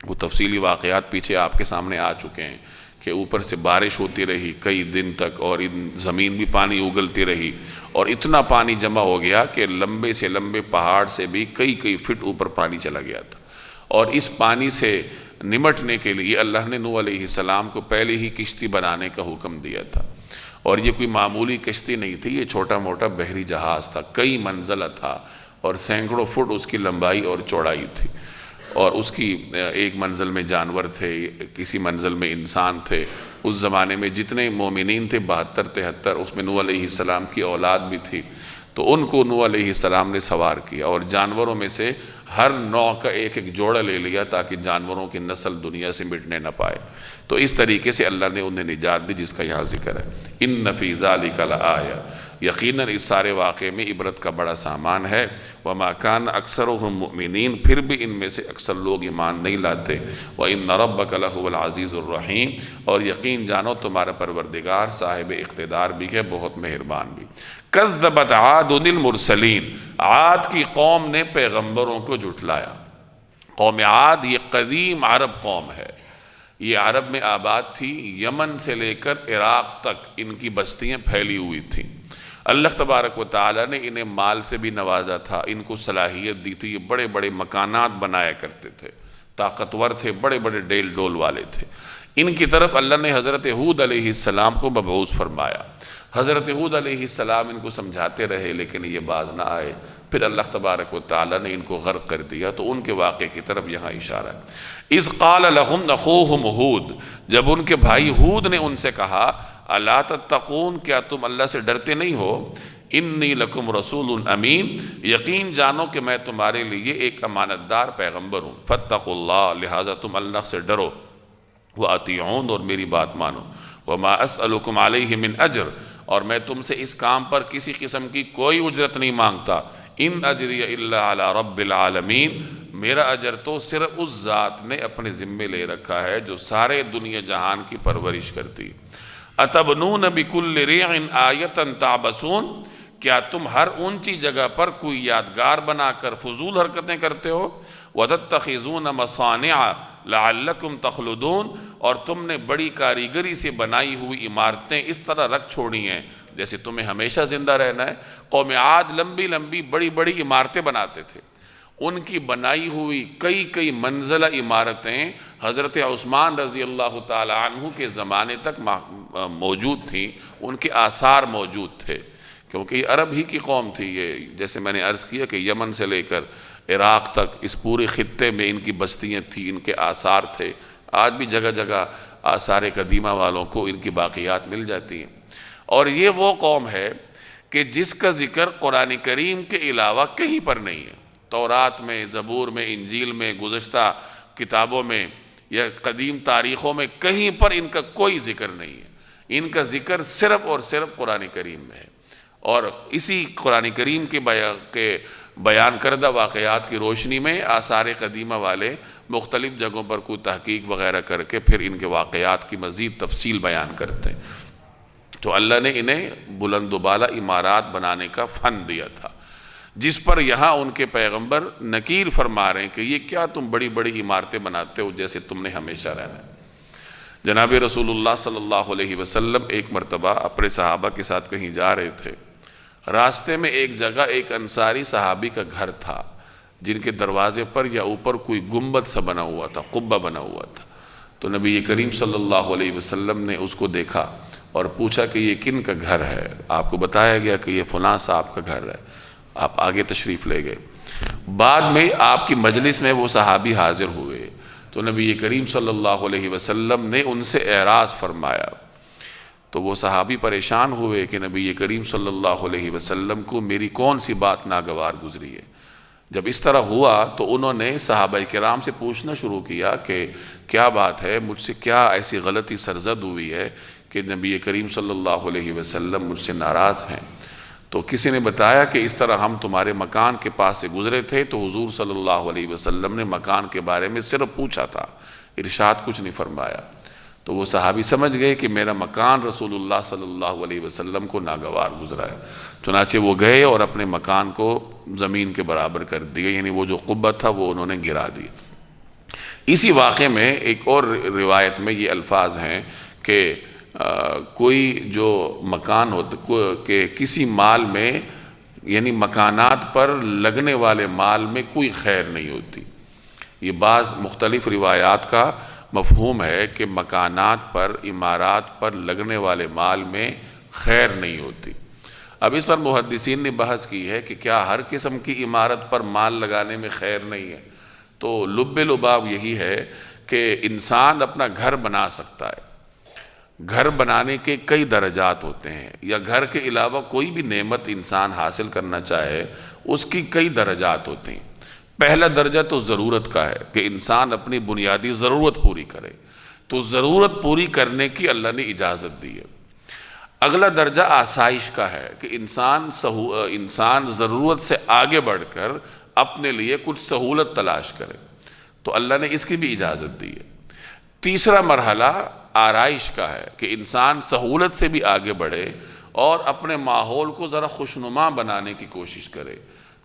وہ تفصیلی واقعات پیچھے آپ کے سامنے آ چکے ہیں کہ اوپر سے بارش ہوتی رہی کئی دن تک، اور زمین بھی پانی اگلتی رہی، اور اتنا پانی جمع ہو گیا کہ لمبے سے لمبے پہاڑ سے بھی کئی فٹ اوپر پانی چلا گیا تھا۔ اور اس پانی سے نمٹنے کے لیے اللہ نے نوح علیہ السلام کو پہلے ہی کشتی بنانے کا حکم دیا تھا، اور یہ کوئی معمولی کشتی نہیں تھی، یہ چھوٹا موٹا بحری جہاز تھا، کئی منزلہ تھا، اور سینکڑوں فٹ اس کی لمبائی اور چوڑائی تھی، اور اس کی ایک منزل میں جانور تھے، کسی منزل میں انسان تھے۔ اس زمانے میں جتنے مومنین تھے 72-73، اس میں نوح علیہ السلام کی اولاد بھی تھی، تو ان کو نوح علیہ السلام نے سوار کیا، اور جانوروں میں سے ہر نوع کا ایک جوڑا لے لیا تاکہ جانوروں کی نسل دنیا سے مٹنے نہ پائے۔ تو اس طریقے سے اللہ نے انہیں نجات دی، جس کا یہاں ذکر ہے۔ ان فی ذلک لآیہ، یقیناً اس سارے واقعے میں عبرت کا بڑا سامان ہے۔ وما کان اکثرهم مؤمنین، پھر بھی ان میں سے اکثر لوگ ایمان نہیں لاتے۔ وان ربک لہو العزیز الرحیم، اور یقین جانو تمہارا پروردگار صاحب اقتدار بھی ہے، بہت مہربان بھی۔ کذبت عاد المرسلین، عاد کی قوم نے پیغمبروں کو جھٹلایا۔ قوم عاد یہ قدیم عرب قوم ہے، یہ عرب میں آباد تھی، یمن سے لے کر عراق تک ان کی بستیاں پھیلی ہوئی تھیں۔ اللہ تبارک و تعالیٰ نے انہیں مال سے بھی نوازا تھا، ان کو صلاحیت دی تھی، یہ بڑے بڑے مکانات بنایا کرتے تھے، طاقتور تھے، بڑے بڑے ڈیل ڈول والے تھے۔ ان کی طرف اللہ نے حضرت ہود علیہ السلام کو مبعوث فرمایا۔ حضرت ہود علیہ السلام ان کو سمجھاتے رہے لیکن یہ باز نہ آئے، پھر اللہ تبارک و تعالیٰ نے ان کو غرق کر دیا۔ تو ان کے واقعے کی طرف یہاں اشارہ ہے۔ اذ قال لهم اخوهم ہود، جب ان کے بھائی ہود نے ان سے کہا الا تتقون، کیا تم اللہ سے ڈرتے نہیں ہو؟ انی لکم رسول امین، یقین جانو کہ میں تمہارے لیے ایک امانت دار پیغمبر ہوں۔ فاتقوا اللہ، لہٰذا تم اللہ سے ڈرو، وَأَطِیعُونَ، اور میری بات مانو۔ وَمَا أَسْأَلُكُمْ عَلَيْهِ مِنْ أَجْرٍ، اور میں تم سے اس کام پر کسی قسم کی کوئی اجرت نہیں مانگتا۔ ان اجری الا علی رب العالمین، میرا اجر تو صرف اس ذات نے اپنے ذمے لے رکھا ہے جو سارے دنیا جہان کی پرورش کرتی۔ اتبنون بکل ریع آیۃ تعبثون، کیا تم ہر اونچی جگہ پر کوئی یادگار بنا کر فضول حرکتیں کرتے ہو؟ وَتَتَّخِذُونَ مَصَانِعَ لَعَلَّكُمْ تَخْلُدُونَ، اور تم نے بڑی کاریگری سے بنائی ہوئی عمارتیں اس طرح رکھ چھوڑی ہیں جیسے تمہیں ہمیشہ زندہ رہنا ہے۔ قوم عاد لمبی لمبی بڑی بڑی عمارتیں بناتے تھے، ان کی بنائی ہوئی کئی منزلہ عمارتیں حضرت عثمان رضی اللہ تعالی عنہ کے زمانے تک موجود تھیں، ان کے آثار موجود تھے، کیونکہ یہ عرب ہی کی قوم تھی۔ یہ جیسے میں نے عرض کیا کہ یمن سے لے کر عراق تک اس پورے خطے میں ان کی بستیاں تھیں، ان کے آثار تھے۔ آج بھی جگہ جگہ آثار قدیمہ والوں کو ان کی باقیات مل جاتی ہیں۔ اور یہ وہ قوم ہے کہ جس کا ذکر قرآن کریم کے علاوہ کہیں پر نہیں ہے، تورات میں، زبور میں، انجیل میں، گزشتہ کتابوں میں یا قدیم تاریخوں میں کہیں پر ان کا کوئی ذکر نہیں ہے۔ ان کا ذکر صرف اور صرف قرآن کریم میں ہے، اور اسی قرآن کریم کے بیان کردہ واقعات کی روشنی میں آثار قدیمہ والے مختلف جگہوں پر کوئی تحقیق وغیرہ کر کے پھر ان کے واقعات کی مزید تفصیل بیان کرتے ہیں۔ تو اللہ نے انہیں بلند و بالا عمارات بنانے کا فن دیا تھا، جس پر یہاں ان کے پیغمبر نکیر فرما رہے ہیں کہ یہ کیا تم بڑی بڑی عمارتیں بناتے ہو جیسے تم نے ہمیشہ رہنا ہے۔ جناب رسول اللہ صلی اللہ علیہ وسلم ایک مرتبہ اپنے صحابہ کے ساتھ کہیں جا رہے تھے، راستے میں ایک جگہ ایک انصاری صحابی کا گھر تھا جن کے دروازے پر یا اوپر کوئی گنبد سا بنا ہوا تھا، قبہ بنا ہوا تھا۔ تو نبی کریم صلی اللہ علیہ وسلم نے اس کو دیکھا اور پوچھا کہ یہ کن کا گھر ہے؟ آپ کو بتایا گیا کہ یہ فلاں صاحب کا گھر ہے۔ آپ آگے تشریف لے گئے۔ بعد میں آپ کی مجلس میں وہ صحابی حاضر ہوئے تو نبی کریم صلی اللہ علیہ وسلم نے ان سے اعراض فرمایا، تو وہ صحابی پریشان ہوئے کہ نبی کریم صلی اللہ علیہ وسلم کو میری کون سی بات ناگوار گزری ہے۔ جب اس طرح ہوا تو انہوں نے صحابہ کرام سے پوچھنا شروع کیا کہ کیا بات ہے، مجھ سے کیا ایسی غلطی سرزد ہوئی ہے کہ نبی کریم صلی اللہ علیہ وسلم مجھ سے ناراض ہیں؟ تو کسی نے بتایا کہ اس طرح ہم تمہارے مکان کے پاس سے گزرے تھے تو حضور صلی اللہ علیہ وسلم نے مکان کے بارے میں صرف پوچھا تھا، ارشاد کچھ نہیں فرمایا۔ تو وہ صحابی سمجھ گئے کہ میرا مکان رسول اللہ صلی اللہ علیہ وسلم کو ناگوار گزرا ہے، چنانچہ وہ گئے اور اپنے مکان کو زمین کے برابر کر دیے، یعنی وہ جو قبہ تھا وہ انہوں نے گرا دی۔ اسی واقعے میں ایک اور روایت میں یہ الفاظ ہیں کہ کوئی جو مکان ہوتا کہ کسی مال میں یعنی مکانات پر لگنے والے مال میں کوئی خیر نہیں ہوتی. یہ بعض مختلف روایات کا مفہوم ہے کہ مکانات پر عمارات پر لگنے والے مال میں خیر نہیں ہوتی. اب اس پر محدثین نے بحث کی ہے کہ کیا ہر قسم کی عمارت پر مال لگانے میں خیر نہیں ہے؟ تو لب لباب یہی ہے کہ انسان اپنا گھر بنا سکتا ہے. گھر بنانے کے کئی درجات ہوتے ہیں، یا گھر کے علاوہ کوئی بھی نعمت انسان حاصل کرنا چاہے اس کی کئی درجات ہوتے ہیں. پہلا درجہ تو ضرورت کا ہے کہ انسان اپنی بنیادی ضرورت پوری کرے، تو ضرورت پوری کرنے کی اللہ نے اجازت دی ہے. اگلا درجہ آسائش کا ہے کہ انسان ضرورت سے آگے بڑھ کر اپنے لیے کچھ سہولت تلاش کرے، تو اللہ نے اس کی بھی اجازت دی ہے. تیسرا مرحلہ آرائش کا ہے کہ انسان سہولت سے بھی آگے بڑھے اور اپنے ماحول کو ذرا خوشنما بنانے کی کوشش کرے،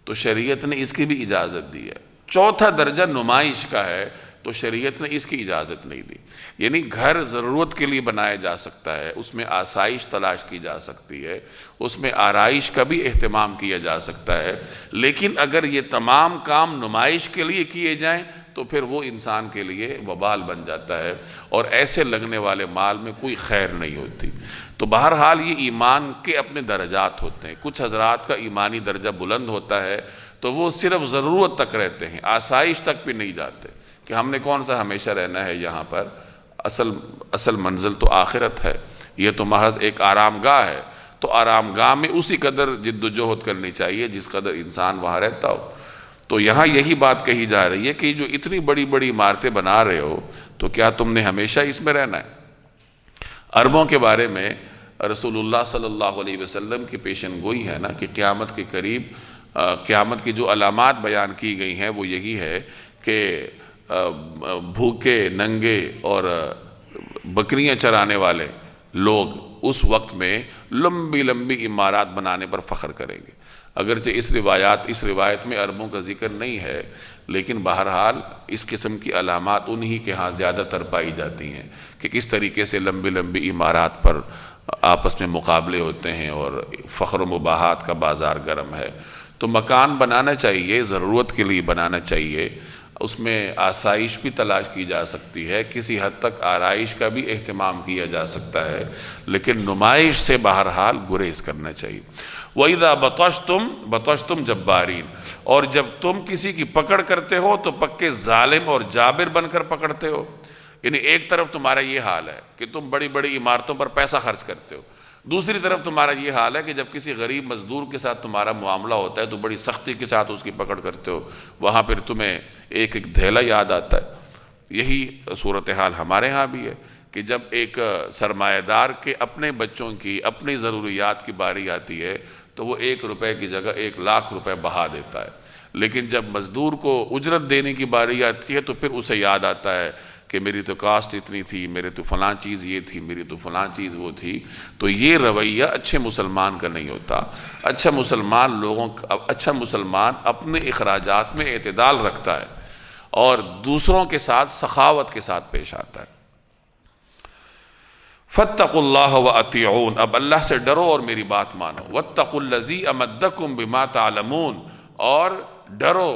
تو شریعت نے اس کی بھی اجازت دی ہے. چوتھا درجہ نمائش کا ہے، تو شریعت نے اس کی اجازت نہیں دی. یعنی گھر ضرورت کے لیے بنایا جا سکتا ہے، اس میں آسائش تلاش کی جا سکتی ہے، اس میں آرائش کا بھی اہتمام کیا جا سکتا ہے، لیکن اگر یہ تمام کام نمائش کے لیے کیے جائیں تو پھر وہ انسان کے لیے وبال بن جاتا ہے، اور ایسے لگنے والے مال میں کوئی خیر نہیں ہوتی. تو بہرحال یہ ایمان کے اپنے درجات ہوتے ہیں. کچھ حضرات کا ایمانی درجہ بلند ہوتا ہے تو وہ صرف ضرورت تک رہتے ہیں، آسائش تک بھی نہیں جاتے کہ ہم نے کون سا ہمیشہ رہنا ہے یہاں پر. اصل منزل تو آخرت ہے، یہ تو محض ایک آرام گاہ ہے. تو آرام گاہ میں اسی قدر جد و جہد کرنی چاہیے جس قدر انسان وہاں رہتا ہو. تو یہاں یہی بات کہی جا رہی ہے کہ جو اتنی بڑی بڑی عمارتیں بنا رہے ہو تو کیا تم نے ہمیشہ اس میں رہنا ہے؟ عربوں کے بارے میں رسول اللہ صلی اللہ علیہ وسلم کی پیشن گوئی ہے نا کہ قیامت کے قریب قیامت کی جو علامات بیان کی گئی ہیں وہ یہی ہے کہ بھوکے ننگے اور بکریاں چرانے والے لوگ اس وقت میں لمبی لمبی عمارات بنانے پر فخر کریں گے. اگرچہ اس روایت میں عربوں کا ذکر نہیں ہے، لیکن بہرحال اس قسم کی علامات انہی کے ہاں زیادہ تر پائی جاتی ہیں کہ کس طریقے سے لمبی لمبی عمارات پر آپس میں مقابلے ہوتے ہیں اور فخر و مباحات کا بازار گرم ہے. تو مکان بنانا چاہیے، ضرورت کے لیے بنانا چاہیے، اس میں آسائش بھی تلاش کی جا سکتی ہے، کسی حد تک آرائش کا بھی اہتمام کیا جا سکتا ہے، لیکن نمائش سے بہرحال گریز کرنا چاہیے. وَإِذَا بَطَشْتُمْ جَبَّارِينَ، اور جب تم کسی کی پکڑ کرتے ہو تو پکے ظالم اور جابر بن کر پکڑتے ہو. یعنی ایک طرف تمہارا یہ حال ہے کہ تم بڑی بڑی عمارتوں پر پیسہ خرچ کرتے ہو، دوسری طرف تمہارا یہ حال ہے کہ جب کسی غریب مزدور کے ساتھ تمہارا معاملہ ہوتا ہے تو بڑی سختی کے ساتھ اس کی پکڑ کرتے ہو. وہاں پھر تمہیں ایک دھیلا یاد آتا ہے. یہی صورتحال ہمارے ہاں بھی ہے کہ جب ایک سرمایہ دار کے اپنے بچوں کی اپنی ضروریات کی باری آتی ہے تو وہ 1 روپے کی جگہ 1 لاکھ روپے بہا دیتا ہے، لیکن جب مزدور کو اجرت دینے کی باری آتی ہے تو پھر اسے یاد آتا ہے کہ میری تو کاسٹ اتنی تھی، میرے تو فلاں چیز یہ تھی، میری تو فلاں چیز وہ تھی. تو یہ رویہ اچھے مسلمان کا نہیں ہوتا. اچھا مسلمان اپنے اخراجات میں اعتدال رکھتا ہے اور دوسروں کے ساتھ سخاوت کے ساتھ پیش آتا ہے. فَاتَّقُوا اللَّهَ وَأَطِيعُونَ، اب اللہ سے ڈرو اور میری بات مانو. وَاتَّقُوا الَّذِي أَمَدَّكُمْ بِمَا تَعْلَمُونَ، اور ڈرو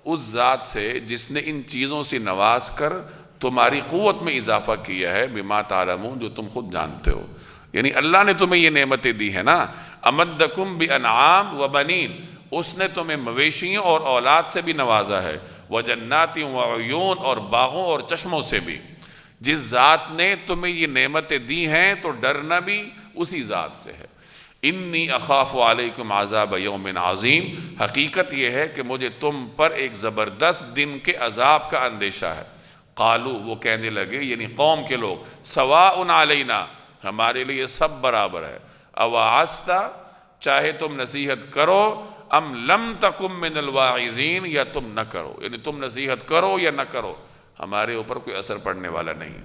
اس ذات سے جس نے ان چیزوں سے نواز کر تمہاری قوت میں اضافہ کیا ہے، بِمَا تَعْلَمُونَ، جو تم خود جانتے ہو. یعنی اللہ نے تمہیں یہ نعمتیں دی ہیں نا، أَمَدَّكُمْ بِأَنْعَامٍ وَبَنِينَ، اس نے تمہیں مویشیوں اور اولاد سے بھی نوازا ہے، وَجَنَّاتٍ وَعُيُونَ، اور باغوں اور چشموں سے بھی. جس ذات نے تمہیں یہ نعمتیں دی ہیں تو ڈرنا بھی اسی ذات سے ہے. انی اخاف علیکم عذاب یوم عظیم، حقیقت یہ ہے کہ مجھے تم پر ایک زبردست دن کے عذاب کا اندیشہ ہے. قالو، وہ کہنے لگے یعنی قوم کے لوگ، سواء علینا، ہمارے لیے سب برابر ہے. اوعظت، چاہے تم نصیحت کرو، ام لم تکم من الواعظین، یا تم نہ کرو، یعنی تم نصیحت کرو یا نہ کرو، ہمارے اوپر کوئی اثر پڑنے والا نہیں.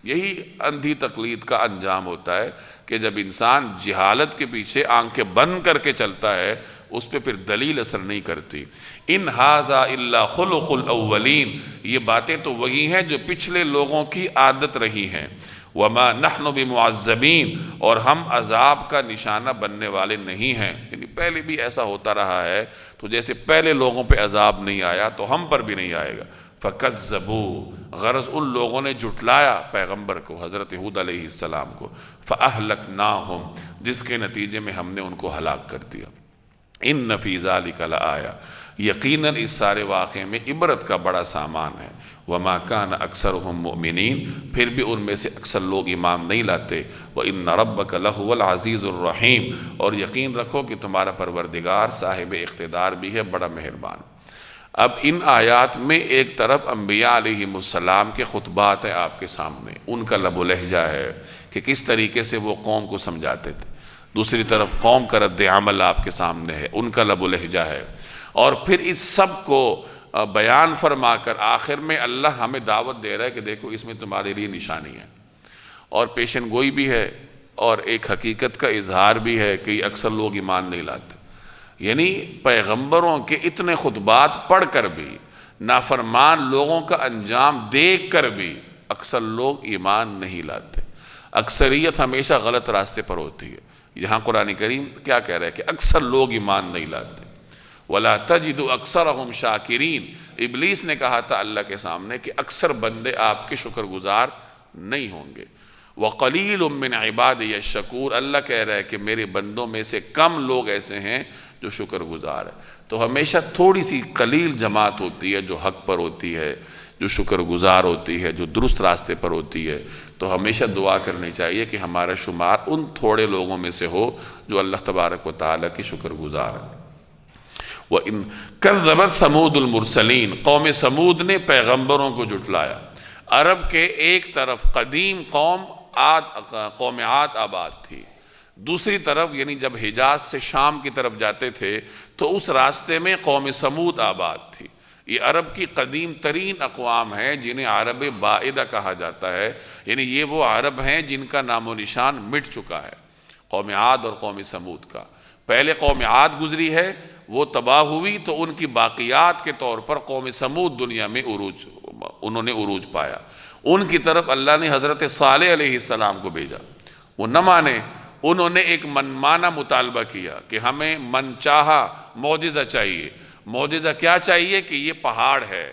یہی اندھی تقلید کا انجام ہوتا ہے کہ جب انسان جہالت کے پیچھے آنکھیں بند کر کے چلتا ہے اس پہ پھر دلیل اثر نہیں کرتی. ان ھذا الا خلق الاولین، یہ باتیں تو وہی ہیں جو پچھلے لوگوں کی عادت رہی ہیں. وما نحن بمعذبین، اور ہم عذاب کا نشانہ بننے والے نہیں ہیں۔ یعنی پہلے بھی ایسا ہوتا رہا ہے، تو جیسے پہلے لوگوں پہ عذاب نہیں آیا تو ہم پر بھی نہیں آئے گا۔ فَكَذَّبُوا، غرض ان لوگوں نے جھٹلایا پیغمبر کو، حضرت ہود علیہ السلام کو، فَأَهْلَكْنَاهُمْ، جس کے نتیجے میں ہم نے ان کو ہلاک کر دیا۔ إِنَّ فِي ذَلِكَ لَآیَةً، یقیناً اس سارے واقعے میں عبرت کا بڑا سامان ہے۔ وَمَا كَانَ أَكْثَرُهُم مُؤْمِنِينَ، پھر بھی ان میں سے اکثر لوگ ایمان نہیں لاتے۔ وَإِنَّ رَبَّكَ لَهُوَ الْعَزِيزُ الرَّحِيمُ، اور یقین رکھو کہ تمہارا پروردگار صاحب اقتدار بھی ہے، بڑا مہربان۔ اب ان آیات میں ایک طرف انبیاء علیہ السلام کے خطبات ہیں آپ کے سامنے، ان کا لب و لہجہ ہے کہ کس طریقے سے وہ قوم کو سمجھاتے تھے، دوسری طرف قوم کا رد عمل آپ کے سامنے ہے، ان کا لب و لہجہ ہے، اور پھر اس سب کو بیان فرما کر آخر میں اللہ ہمیں دعوت دے رہا ہے کہ دیکھو اس میں تمہارے لیے نشانی ہے، اور پیشن گوئی بھی ہے، اور ایک حقیقت کا اظہار بھی ہے کہ اکثر لوگ ایمان نہیں لاتے۔ یعنی پیغمبروں کے اتنے خطبات پڑھ کر بھی، نافرمان لوگوں کا انجام دیکھ کر بھی اکثر لوگ ایمان نہیں لاتے۔ اکثریت ہمیشہ غلط راستے پر ہوتی ہے۔ یہاں قرآن کریم کیا کہہ رہا ہے کہ اکثر لوگ ایمان نہیں لاتے۔ وَلَا تَجِدُ أَكْثَرَهُمْ شَاكِرِينَ، ابلیس نے کہا تھا اللہ کے سامنے کہ اکثر بندے آپ کے شکر گزار نہیں ہوں گے۔ وَقَلِيلٌ مِّنْ عِبَادِيَ الشَّكُورُ، اللہ کہہ رہا ہے کہ میرے بندوں میں سے کم لوگ ایسے ہیں جو شکر گزار ہے۔ تو ہمیشہ تھوڑی سی قلیل جماعت ہوتی ہے جو حق پر ہوتی ہے، جو شکر گزار ہوتی ہے، جو درست راستے پر ہوتی ہے، تو ہمیشہ دعا کرنی چاہیے کہ ہمارا شمار ان تھوڑے لوگوں میں سے ہو جو اللہ تبارک و تعالیٰ کی شکر گزار ہے۔ وَإِن كَذَّبَتْ ثَمُودُ الْمُرْسَلِينَ، قوم سمود نے پیغمبروں کو جھٹلایا۔ عرب کے ایک طرف قدیم قوم عاد آباد تھی، دوسری طرف یعنی جب حجاز سے شام کی طرف جاتے تھے تو اس راستے میں قوم سمود آباد تھی۔ یہ عرب کی قدیم ترین اقوام ہیں جنہیں عرب بائدہ کہا جاتا ہے، یعنی یہ وہ عرب ہیں جن کا نام و نشان مٹ چکا ہے، قوم عاد اور قوم سمود کا۔ پہلے قوم عاد گزری ہے، وہ تباہ ہوئی تو ان کی باقیات کے طور پر قوم سمود دنیا میں انہوں نے عروج پایا۔ ان کی طرف اللہ نے حضرت صالح علیہ السلام کو بھیجا، وہ نہ مانے، انہوں نے ایک منمانا مطالبہ کیا کہ ہمیں من چاہا معجزہ چاہیے۔ معجزہ کیا چاہیے کہ یہ پہاڑ ہے،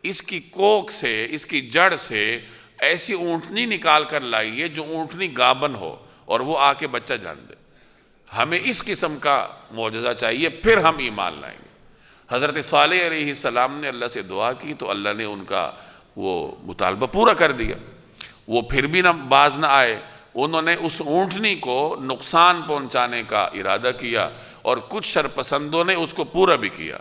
اس کی کوک سے، اس کی جڑ سے ایسی اونٹنی نکال کر لائیے جو اونٹنی گابن ہو اور وہ آ کے بچہ جان دے، ہمیں اس قسم کا معجزہ چاہیے، پھر ہم ایمان لائیں گے۔ حضرت صالح علیہ السلام نے اللہ سے دعا کی تو اللہ نے ان کا وہ مطالبہ پورا کر دیا۔ وہ پھر بھی باز نہ آئے، انہوں نے اس اونٹنی کو نقصان پہنچانے کا ارادہ کیا اور کچھ شرپسندوں نے اس کو پورا بھی کیا۔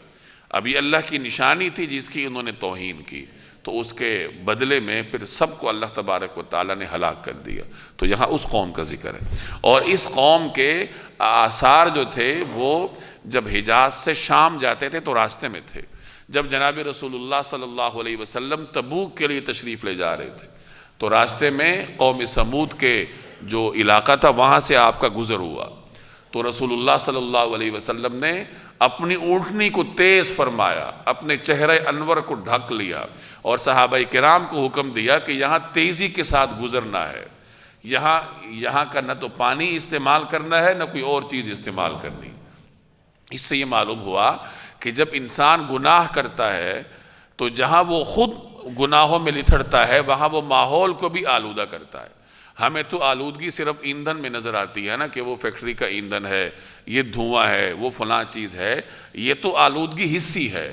اب یہ اللہ کی نشانی تھی جس کی انہوں نے توہین کی، تو اس کے بدلے میں پھر سب کو اللہ تبارک و تعالیٰ نے ہلاک کر دیا۔ تو یہاں اس قوم کا ذکر ہے، اور اس قوم کے آثار جو تھے وہ جب حجاز سے شام جاتے تھے تو راستے میں تھے۔ جب جناب رسول اللہ صلی اللہ علیہ وسلم تبوک کے لیے تشریف لے جا رہے تھے تو راستے میں قوم سمود کے جو علاقہ تھا وہاں سے آپ کا گزر ہوا، تو رسول اللہ صلی اللہ علیہ وسلم نے اپنی اونٹنی کو تیز فرمایا، اپنے چہرہ انور کو ڈھک لیا، اور صحابہ کرام کو حکم دیا کہ یہاں تیزی کے ساتھ گزرنا ہے، یہاں کا نہ تو پانی استعمال کرنا ہے نہ کوئی اور چیز استعمال کرنی۔ اس سے یہ معلوم ہوا کہ جب انسان گناہ کرتا ہے تو جہاں وہ خود گناہوں میں لتھڑتا ہے وہاں وہ ماحول کو بھی آلودہ کرتا ہے۔ ہمیں تو آلودگی صرف ایندھن میں نظر آتی ہے نا کہ وہ فیکٹری کا ایندھن ہے، یہ دھواں ہے، وہ فلاں چیز ہے، یہ تو آلودگی حصی ہے۔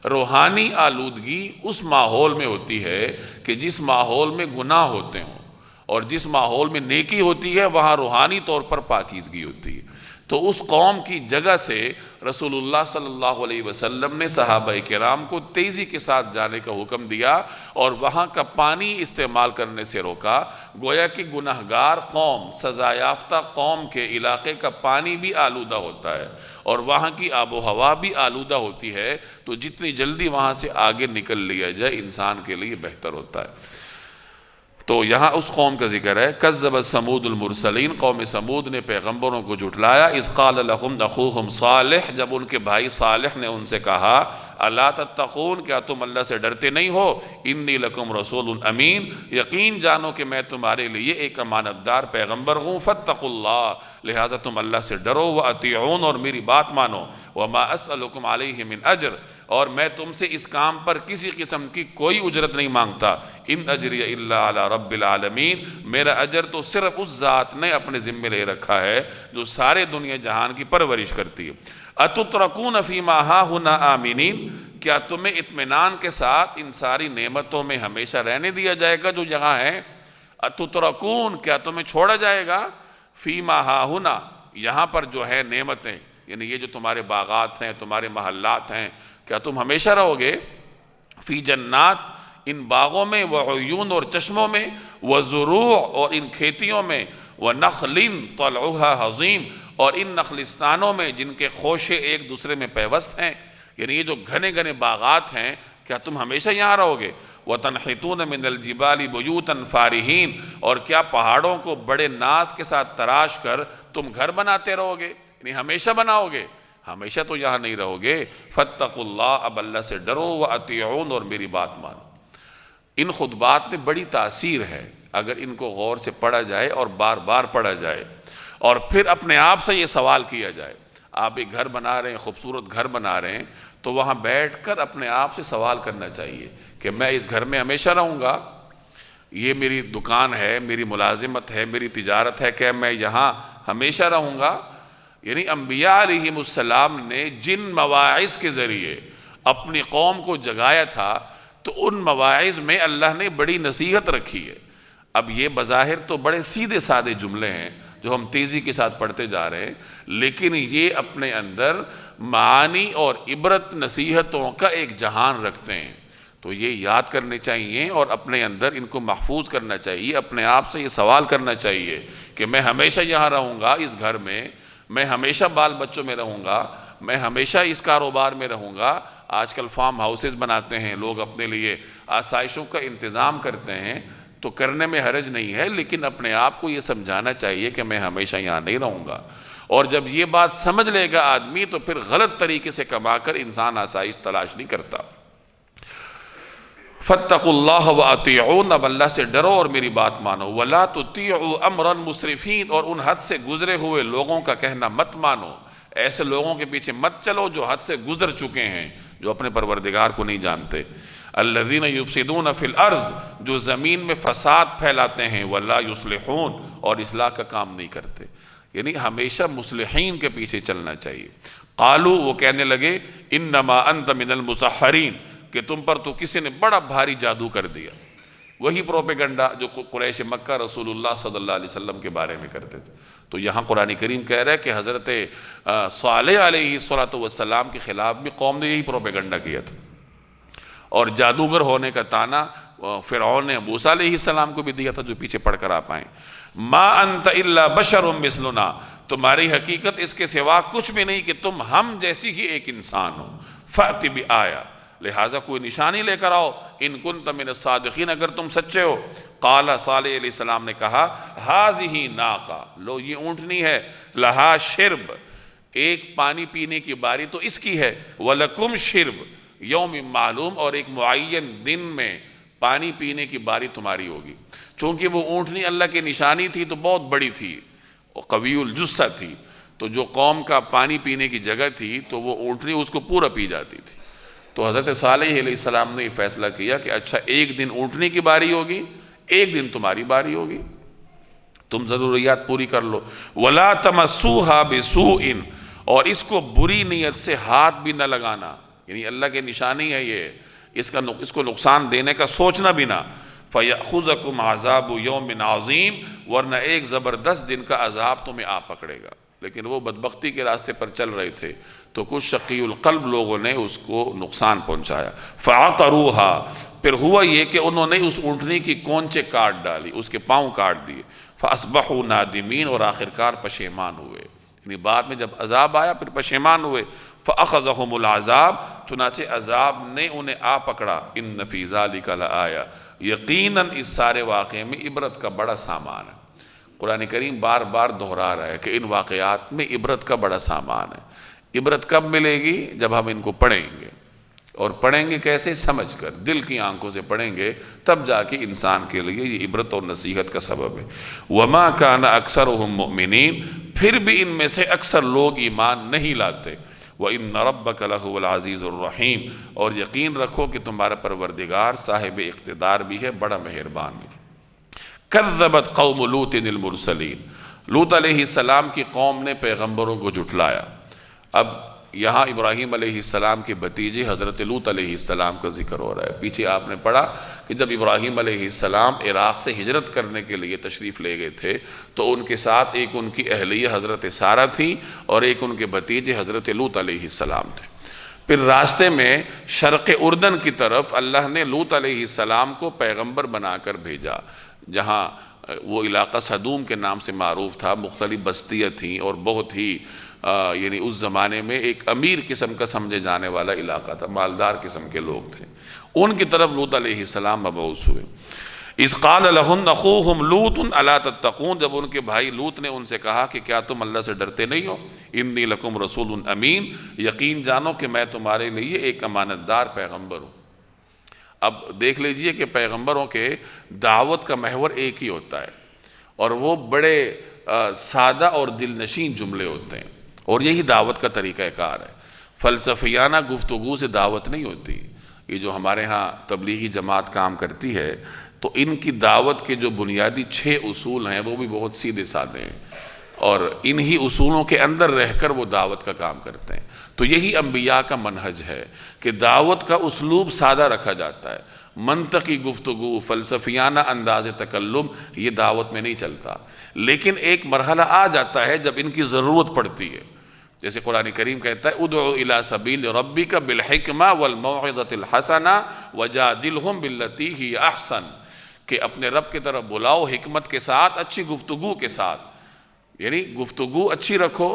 روحانی آلودگی اس ماحول میں ہوتی ہے کہ جس ماحول میں گناہ ہوتے ہوں، اور جس ماحول میں نیکی ہوتی ہے وہاں روحانی طور پر پاکیزگی ہوتی ہے۔ تو اس قوم کی جگہ سے رسول اللہ صلی اللہ علیہ وسلم نے صحابہ کرام کو تیزی کے ساتھ جانے کا حکم دیا اور وہاں کا پانی استعمال کرنے سے روکا۔ گویا کہ گناہگار قوم، سزا یافتہ قوم کے علاقے کا پانی بھی آلودہ ہوتا ہے اور وہاں کی آب و ہوا بھی آلودہ ہوتی ہے، تو جتنی جلدی وہاں سے آگے نکل لیا جائے انسان کے لیے بہتر ہوتا ہے۔ تو یہاں اس قوم کا ذکر ہے، کذبت ثمود المرسلین، قوم ثمود نے پیغمبروں کو جھٹلایا، اذ قال لهم اخوهم صالح، جب ان کے بھائی صالح نے ان سے کہا، الا تتقون، کیا تم اللہ سے ڈرتے نہیں ہو، انی لکم رسول امین، یقین جانو کہ میں تمہارے لیے ایک امانت دار پیغمبر ہوں، فاتقوا اللہ، لہٰذا تم اللہ سے ڈرو، وَأَطِيعُونَ، اور میری بات مانو، وَمَا أَسْأَلُكُمْ عَلَيْهِ مِنْ أَجْرٍ، اور میں تم سے اس کام پر کسی قسم کی کوئی اجرت نہیں مانگتا، ان اجری الا علی رب العالمین، میرا اجر تو صرف اس ذات نے اپنے ذمے لے رکھا ہے جو سارے دنیا جہان کی پرورش کرتی ہے۔ أَتُتْرَكُونَ فِي مَا هَاهُنَا آمِنِينَ، کیا تمہیں اطمینان کے ساتھ ان ساری نعمتوں میں ہمیشہ رہنے دیا جائے گا جو یہاں ہے؟ أَتُتْرَكُونَ، کیا تمہیں چھوڑا جائے گا، فی ما ہاہنا، یہاں پر جو ہے نعمتیں، یعنی یہ جو تمہارے باغات ہیں، تمہارے محلات ہیں، کیا تم ہمیشہ رہو گے؟ فی جنات، ان باغوں میں، وعیون، اور چشموں میں، وزروع، اور ان کھیتیوں میں، ونخل طلعها ہضیم، اور ان نخلستانوں میں جن کے خوشے ایک دوسرے میں پیوست ہیں، یعنی یہ جو گھنے گھنے باغات ہیں، کیا تم ہمیشہ یہاں رہو گے؟ وَتَنْحِتُونَ مِنَ الْجِبَالِ بُيُوتًا فَارِحِينَ، اور کیا پہاڑوں کو بڑے ناز کے ساتھ تراش کر تم گھر بناتے رہو گے، یعنی ہمیشہ بناؤ گے؟ ہمیشہ تو یہاں نہیں رہو گے۔ فَاتَّقُوا اللَّهَ، اب اللہ سے ڈرو، وَأَطِيعُونَ، اور میری بات مانو۔ ان خطبات میں بڑی تاثیر ہے اگر ان کو غور سے پڑھا جائے اور بار بار پڑھا جائے، اور پھر اپنے آپ سے یہ سوال کیا جائے۔ آپ ایک گھر بنا رہے ہیں، خوبصورت گھر بنا رہے ہیں، تو وہاں بیٹھ کر اپنے آپ سے سوال کرنا چاہیے کہ میں اس گھر میں ہمیشہ رہوں گا، یہ میری دکان ہے، میری ملازمت ہے، میری تجارت ہے، کہ میں یہاں ہمیشہ رہوں گا؟ یعنی انبیاء علیہم السلام نے جن مواعظ کے ذریعے اپنی قوم کو جگایا تھا، تو ان مواعظ میں اللہ نے بڑی نصیحت رکھی ہے۔ اب یہ بظاہر تو بڑے سیدھے سادے جملے ہیں جو ہم تیزی کے ساتھ پڑھتے جا رہے ہیں، لیکن یہ اپنے اندر معانی اور عبرت نصیحتوں کا ایک جہان رکھتے ہیں، تو یہ یاد کرنے چاہیے اور اپنے اندر ان کو محفوظ کرنا چاہیے، اپنے آپ سے یہ سوال کرنا چاہیے کہ میں ہمیشہ یہاں رہوں گا، اس گھر میں ہمیشہ بال بچوں میں رہوں گا، میں ہمیشہ اس کاروبار میں رہوں گا۔ آج کل فارم ہاؤسز بناتے ہیں لوگ، اپنے لیے آسائشوں کا انتظام کرتے ہیں، تو کرنے میں حرج نہیں ہے، لیکن اپنے آپ کو یہ سمجھانا چاہیے کہ میں ہمیشہ یہاں نہیں رہوں گا۔ اور جب یہ بات سمجھ لے گا آدمی، تو پھر غلط طریقے سے کما کر انسان آسائش تلاش نہیں کرتا۔ فَاتَّقُوا اللَّهَ وَأَطِيعُونَ، اب اللہ سے ڈرو اور میری بات مانو۔ وَلَا تُطِيعُوا أَمْرَ الْمُسْرِفِينَ، اور ان حد سے گزرے ہوئے لوگوں کا کہنا مت مانو، ایسے لوگوں کے پیچھے مت چلو جو حد سے گزر چکے ہیں، جو اپنے پروردگار کو نہیں جانتے۔ الَّذِينَ يُفْسِدُونَ فِي الْأَرْضِ، جو زمین میں فساد پھیلاتے ہیں، وَلَا يُصْلِحُونَ، اور اصلاح کا کام نہیں کرتے، یعنی ہمیشہ مصلحین کے پیچھے چلنا چاہیے۔ قالوا، وہ کہنے لگے، انما انت من المسحرین، کہ تم پر تو کسی نے بڑا بھاری جادو کر دیا۔ وہی پروپیگنڈا جو قریش مکہ رسول اللہ صلی اللہ علیہ وسلم کے بارے میں کرتے تھے۔ تو یہاں قرآن کریم کہہ رہا ہے کہ حضرت صالح علیہ السلام کے خلاف بھی قوم نے یہی پروپیگنڈا کیا تھا، اور جادوگر ہونے کا طعنہ فرعون نے موسیٰ علیہ السلام کو بھی دیا تھا، جو پیچھے پڑھ کر آپ آئیں۔ ما انت الا بشر مثلنا، تمہاری حقیقت اس کے سوا کچھ بھی نہیں کہ تم ہم جیسی ہی ایک انسان ہو۔ فأت بآیہ، لہٰذا کوئی نشانی لے کر آؤ، ان کنت من الصادقین، اگر تم سچے ہو۔ قال، صالح علیہ السلام نے کہا، ہذہ ناقہ، لو یہ اونٹنی ہے، لہا شرب، ایک پانی پینے کی باری تو اس کی ہے، وَلَكُمْ شِرْب یوم معلوم، اور ایک معین دن میں پانی پینے کی باری تمہاری ہوگی۔ چونکہ وہ اونٹنی اللہ کی نشانی تھی تو بہت بڑی تھی، قوی الجثہ تھی، تو جو قوم کا پانی پینے کی جگہ تھی تو وہ اونٹنی اس کو پورا پی جاتی تھی۔ تو حضرت صالح علیہ السلام نے یہ فیصلہ کیا کہ اچھا، ایک دن اونٹنی کی باری ہوگی، ایک دن تمہاری باری ہوگی، تم ضروریات پوری کر لو۔ وَلَا تَمَسُّوهَا بِسُوءٍ، اور اس کو بری نیت سے ہاتھ بھی نہ لگانا، یعنی اللہ کی نشانی ہے یہ، اس کو نقصان دینے کا سوچنا بھی نہ۔ فَيَأْخُذَكُمْ عَذَابُ يَوْمٍ عَظِيمٍ، ورنہ ایک زبردست دن کا عذاب تمہیں آ پکڑے گا۔ لیکن وہ بدبختی کے راستے پر چل رہے تھے، تو کچھ شقی القلب لوگوں نے اس کو نقصان پہنچایا۔ فَعَقَرُوهَا، پھر ہوا یہ کہ انہوں نے اس اونٹنی کی کونچے کاٹ ڈالی، اس کے پاؤں کاٹ دیے۔ فَأَصْبَحُوا نَادِمِينَ، اور آخرکار پشیمان ہوئے، یعنی بعد میں جب عذاب آیا پھر پشیمان ہوئے۔ فَأَخَذَهُمُ الْعَذَابُ، چنانچہ عذاب نے انہیں آ پکڑا۔ إِنَّ فِي ذَلِكَ لَآیَةً، یقیناً اس سارے واقعے میں عبرت کا بڑا سامان ہے۔ قرآن کریم بار بار دہرا رہا ہے کہ ان واقعات میں عبرت کا بڑا سامان ہے۔ عبرت کب ملے گی؟ جب ہم ان کو پڑھیں گے، اور پڑھیں گے کیسے؟ سمجھ کر، دل کی آنکھوں سے پڑھیں گے، تب جا کے انسان کے لیے یہ عبرت اور نصیحت کا سبب ہے۔ وَمَا كَانَ أَكْثَرُهُم مُؤْمِنِينَ، پھر بھی ان میں سے اکثر لوگ ایمان نہیں لاتے۔ وَإِنَّ رَبَّكَ لَهُوَ الْعَزِيزُ الرَّحِيمُ، اور یقین رکھو کہ تمہارا پروردگار صاحب اقتدار بھی ہے، بڑا مہربان بھی۔ کذبت قوم لوط المرسلین، لوط علیہ السلام کی قوم نے پیغمبروں کو جھٹلایا۔ اب یہاں ابراہیم علیہ السلام کے بھتیجے حضرت لوط علیہ السلام کا ذکر ہو رہا ہے۔ پیچھے آپ نے پڑھا کہ جب ابراہیم علیہ السلام عراق سے ہجرت کرنے کے لیے تشریف لے گئے تھے تو ان کے ساتھ ایک ان کی اہلیہ حضرت سارہ تھی اور ایک ان کے بھتیجے حضرت لوط علیہ السلام تھے۔ پھر راستے میں شرق اردن کی طرف اللہ نے لوط علیہ السلام کو پیغمبر بنا کر بھیجا، جہاں وہ علاقہ صدوم کے نام سے معروف تھا، مختلف بستیاں تھیں اور بہت ہی یعنی اس زمانے میں ایک امیر قسم کا سمجھے جانے والا علاقہ تھا، مالدار قسم کے لوگ تھے۔ ان کی طرف لوط علیہ السلام مبعوث ہوئے۔ اذ قال لہن اخوہم لوط الا تتقون، جب ان کے بھائی لوط نے ان سے کہا کہ کیا تم اللہ سے ڈرتے نہیں ہو؟ انی لکم رسول امین، یقین جانو کہ میں تمہارے لیے ایک امانت دار پیغمبر ہوں۔ اب دیکھ لیجئے کہ پیغمبروں کے دعوت کا محور ایک ہی ہوتا ہے، اور وہ بڑے سادہ اور دل نشین جملے ہوتے ہیں، اور یہی دعوت کا طریقہ کار ہے۔ فلسفیانہ گفتگو سے دعوت نہیں ہوتی۔ یہ جو ہمارے ہاں تبلیغی جماعت کام کرتی ہے تو ان کی دعوت کے جو بنیادی 6 اصول ہیں وہ بھی بہت سیدھے سادے ہیں، اور انہی اصولوں کے اندر رہ کر وہ دعوت کا کام کرتے ہیں۔ تو یہی انبیاء کا منہج ہے کہ دعوت کا اسلوب سادہ رکھا جاتا ہے، منطقی گفتگو، فلسفیانہ انداز تکلم یہ دعوت میں نہیں چلتا۔ لیکن ایک مرحلہ آ جاتا ہے جب ان کی ضرورت پڑتی ہے، جیسے قرآن کریم کہتا ہے ادعو الی سبیل ربک بالحکمہ والموعظۃ الحسنہ وجادلہم باللتی ہی احسن، کہ اپنے رب کی طرف بلاؤ حکمت کے ساتھ، اچھی گفتگو کے ساتھ، یعنی گفتگو اچھی رکھو۔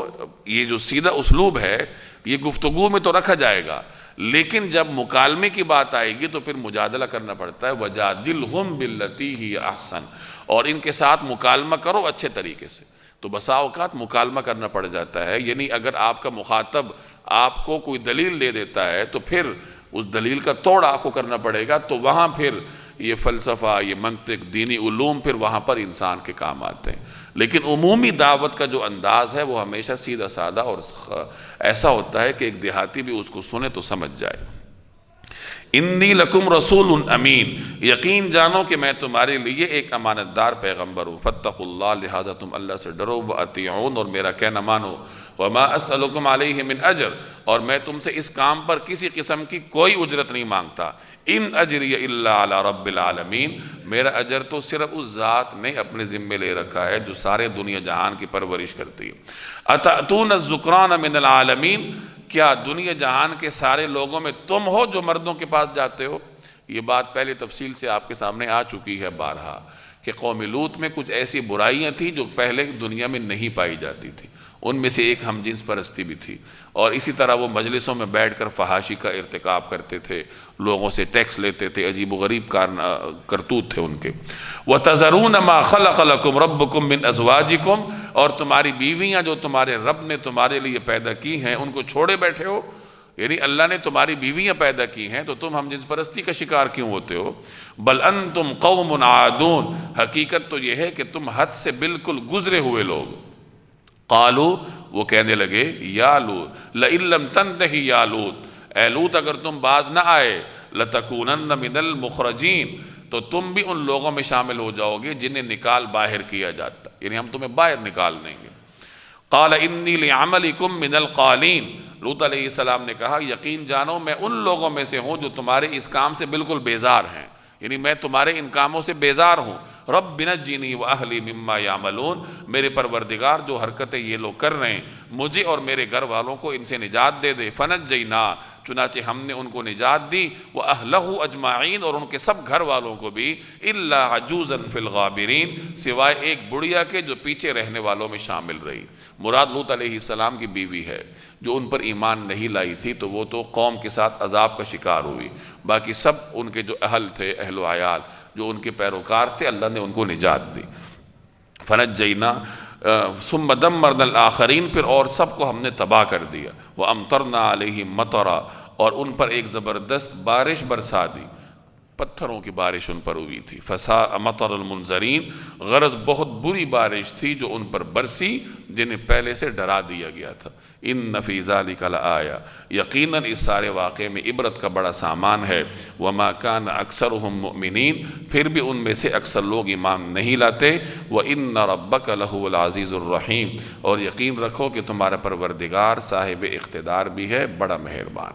یہ جو سیدھا اسلوب ہے یہ گفتگو میں تو رکھا جائے گا، لیکن جب مکالمے کی بات آئے گی تو پھر مجادلہ کرنا پڑتا ہے، وَجَادِلْهُمْ بِالَّتِي هِيَ أَحْسَنُ، اور ان کے ساتھ مکالمہ کرو اچھے طریقے سے۔ تو بسا اوقات مکالمہ کرنا پڑ جاتا ہے، یعنی اگر آپ کا مخاطب آپ کو کوئی دلیل دے دیتا ہے تو پھر اس دلیل کا توڑ آپ کو کرنا پڑے گا، تو وہاں پھر یہ فلسفہ، یہ منطق، دینی علوم پھر وہاں پر انسان کے کام آتے ہیں۔ لیکن عمومی دعوت کا جو انداز ہے وہ ہمیشہ سیدھا سادہ اور ایسا ہوتا ہے کہ ایک دیہاتی بھی اس کو سنے تو سمجھ جائے۔ انی لکم رسول امین، یقین جانو کہ میں تمہارے لیے ایک امانت دار پیغمبر ہوں۔ فاتقوا اللہ، لہٰذا تم اللہ سے ڈرو، واطیعون، اور میرا کہنا مانو۔ وما اسألکم علیہ من اجر، اور میں تم سے اس کام پر کسی قسم کی کوئی اجرت نہیں مانگتا۔ ان اجری الا علی رب العالمین، میرا اجر تو صرف اس ذات نے اپنے ذمے لے رکھا ہے جو سارے دنیا جہان کی پرورش کرتی ہے۔ اتأتون الذکران من العالمین، کیا دنیا جہان کے سارے لوگوں میں تم ہو جو مردوں کے پاس جاتے ہو؟ یہ بات پہلے تفصیل سے آپ کے سامنے آ چکی ہے بارہا، کہ قوم لوط میں کچھ ایسی برائیاں تھیں جو پہلے دنیا میں نہیں پائی جاتی تھی، ان میں سے ایک ہم جنس پرستی بھی تھی، اور اسی طرح وہ مجلسوں میں بیٹھ کر فحاشی کا ارتکاب کرتے تھے، لوگوں سے ٹیکس لیتے تھے، عجیب و غریب کرتوت تھے ان کے۔ وَتَذَرُونَ مَا خَلَقَ لَكُمْ رَبُّكُمْ مِنْ أَزْوَاجِكُمْ، اور تمہاری بیویاں جو تمہارے رب نے تمہارے لیے پیدا کی ہیں ان کو چھوڑے بیٹھے ہو، یعنی اللہ نے تمہاری بیویاں پیدا کی ہیں تو تم ہم جنس پرستی کا شکار کیوں ہوتے ہو؟ بل انتم قوم عادون، حقیقت تو یہ ہے کہ تم حد سے بالکل گزرے ہوئے لوگ۔ قالو، وہ کہنے لگے، یا لوط لئن لم تنتہی یا لوط، اے لوط اگر تم باز نہ آئے، لتکونن من المخرجین، تو تم بھی ان لوگوں میں شامل ہو جاؤ گے جنہیں نکال باہر کیا جاتا، یعنی ہم تمہیں باہر نکال دیں گے۔ قال انی لعملکم من القالین، لوط علیہ السلام نے کہا یقین جانو میں ان لوگوں میں سے ہوں جو تمہارے اس کام سے بالکل بیزار ہیں، یعنی میں تمہارے ان کاموں سے بیزار ہوں۔ رب نجنی واہلی مما یعملون، میرے پروردگار جو حرکتیں یہ لوگ کر رہے ہیں مجھے اور میرے گھر والوں کو ان سے نجات دے دے۔ فنجینا، چنانچہ ہم نے ان کو نجات دی، وَأَهْلَهُ اجمعین، اور ان کے سب گھر والوں کو بھی، إِلَّا عَجُوزًا فِي الْغَابِرِينَ، سوائے ایک بڑھیا کے جو پیچھے رہنے والوں میں شامل رہی۔ مراد لوط علیہ السلام کی بیوی ہے جو ان پر ایمان نہیں لائی تھی، تو وہ تو قوم کے ساتھ عذاب کا شکار ہوئی، باقی سب ان کے جو اہل تھے، اہل و عیال جو ان کے پیروکار تھے اللہ نے ان کو نجات دی۔ فنجینا ثم دمرنا الآخرین، پھر اور سب کو ہم نے تباہ کر دیا۔ وامطرنا علیہم مطرا، اور ان پر ایک زبردست بارش برسا دی، پتھروں کی بارش ان پر ہوئی تھی۔ فساء مطر المنذرین، غرض بہت بری بارش تھی جو ان پر برسی جنہیں پہلے سے ڈرا دیا گیا تھا۔ ان فی ذلک لآیہ، یقیناً اس سارے واقعے میں عبرت کا بڑا سامان ہے۔ وما کان اکثرهم مؤمنین، پھر بھی ان میں سے اکثر لوگ ایمان نہیں لاتے۔ وان ربک لہو العزیز الرحیم، اور یقین رکھو کہ تمہارا پروردگار صاحب اقتدار بھی ہے، بڑا مہربان۔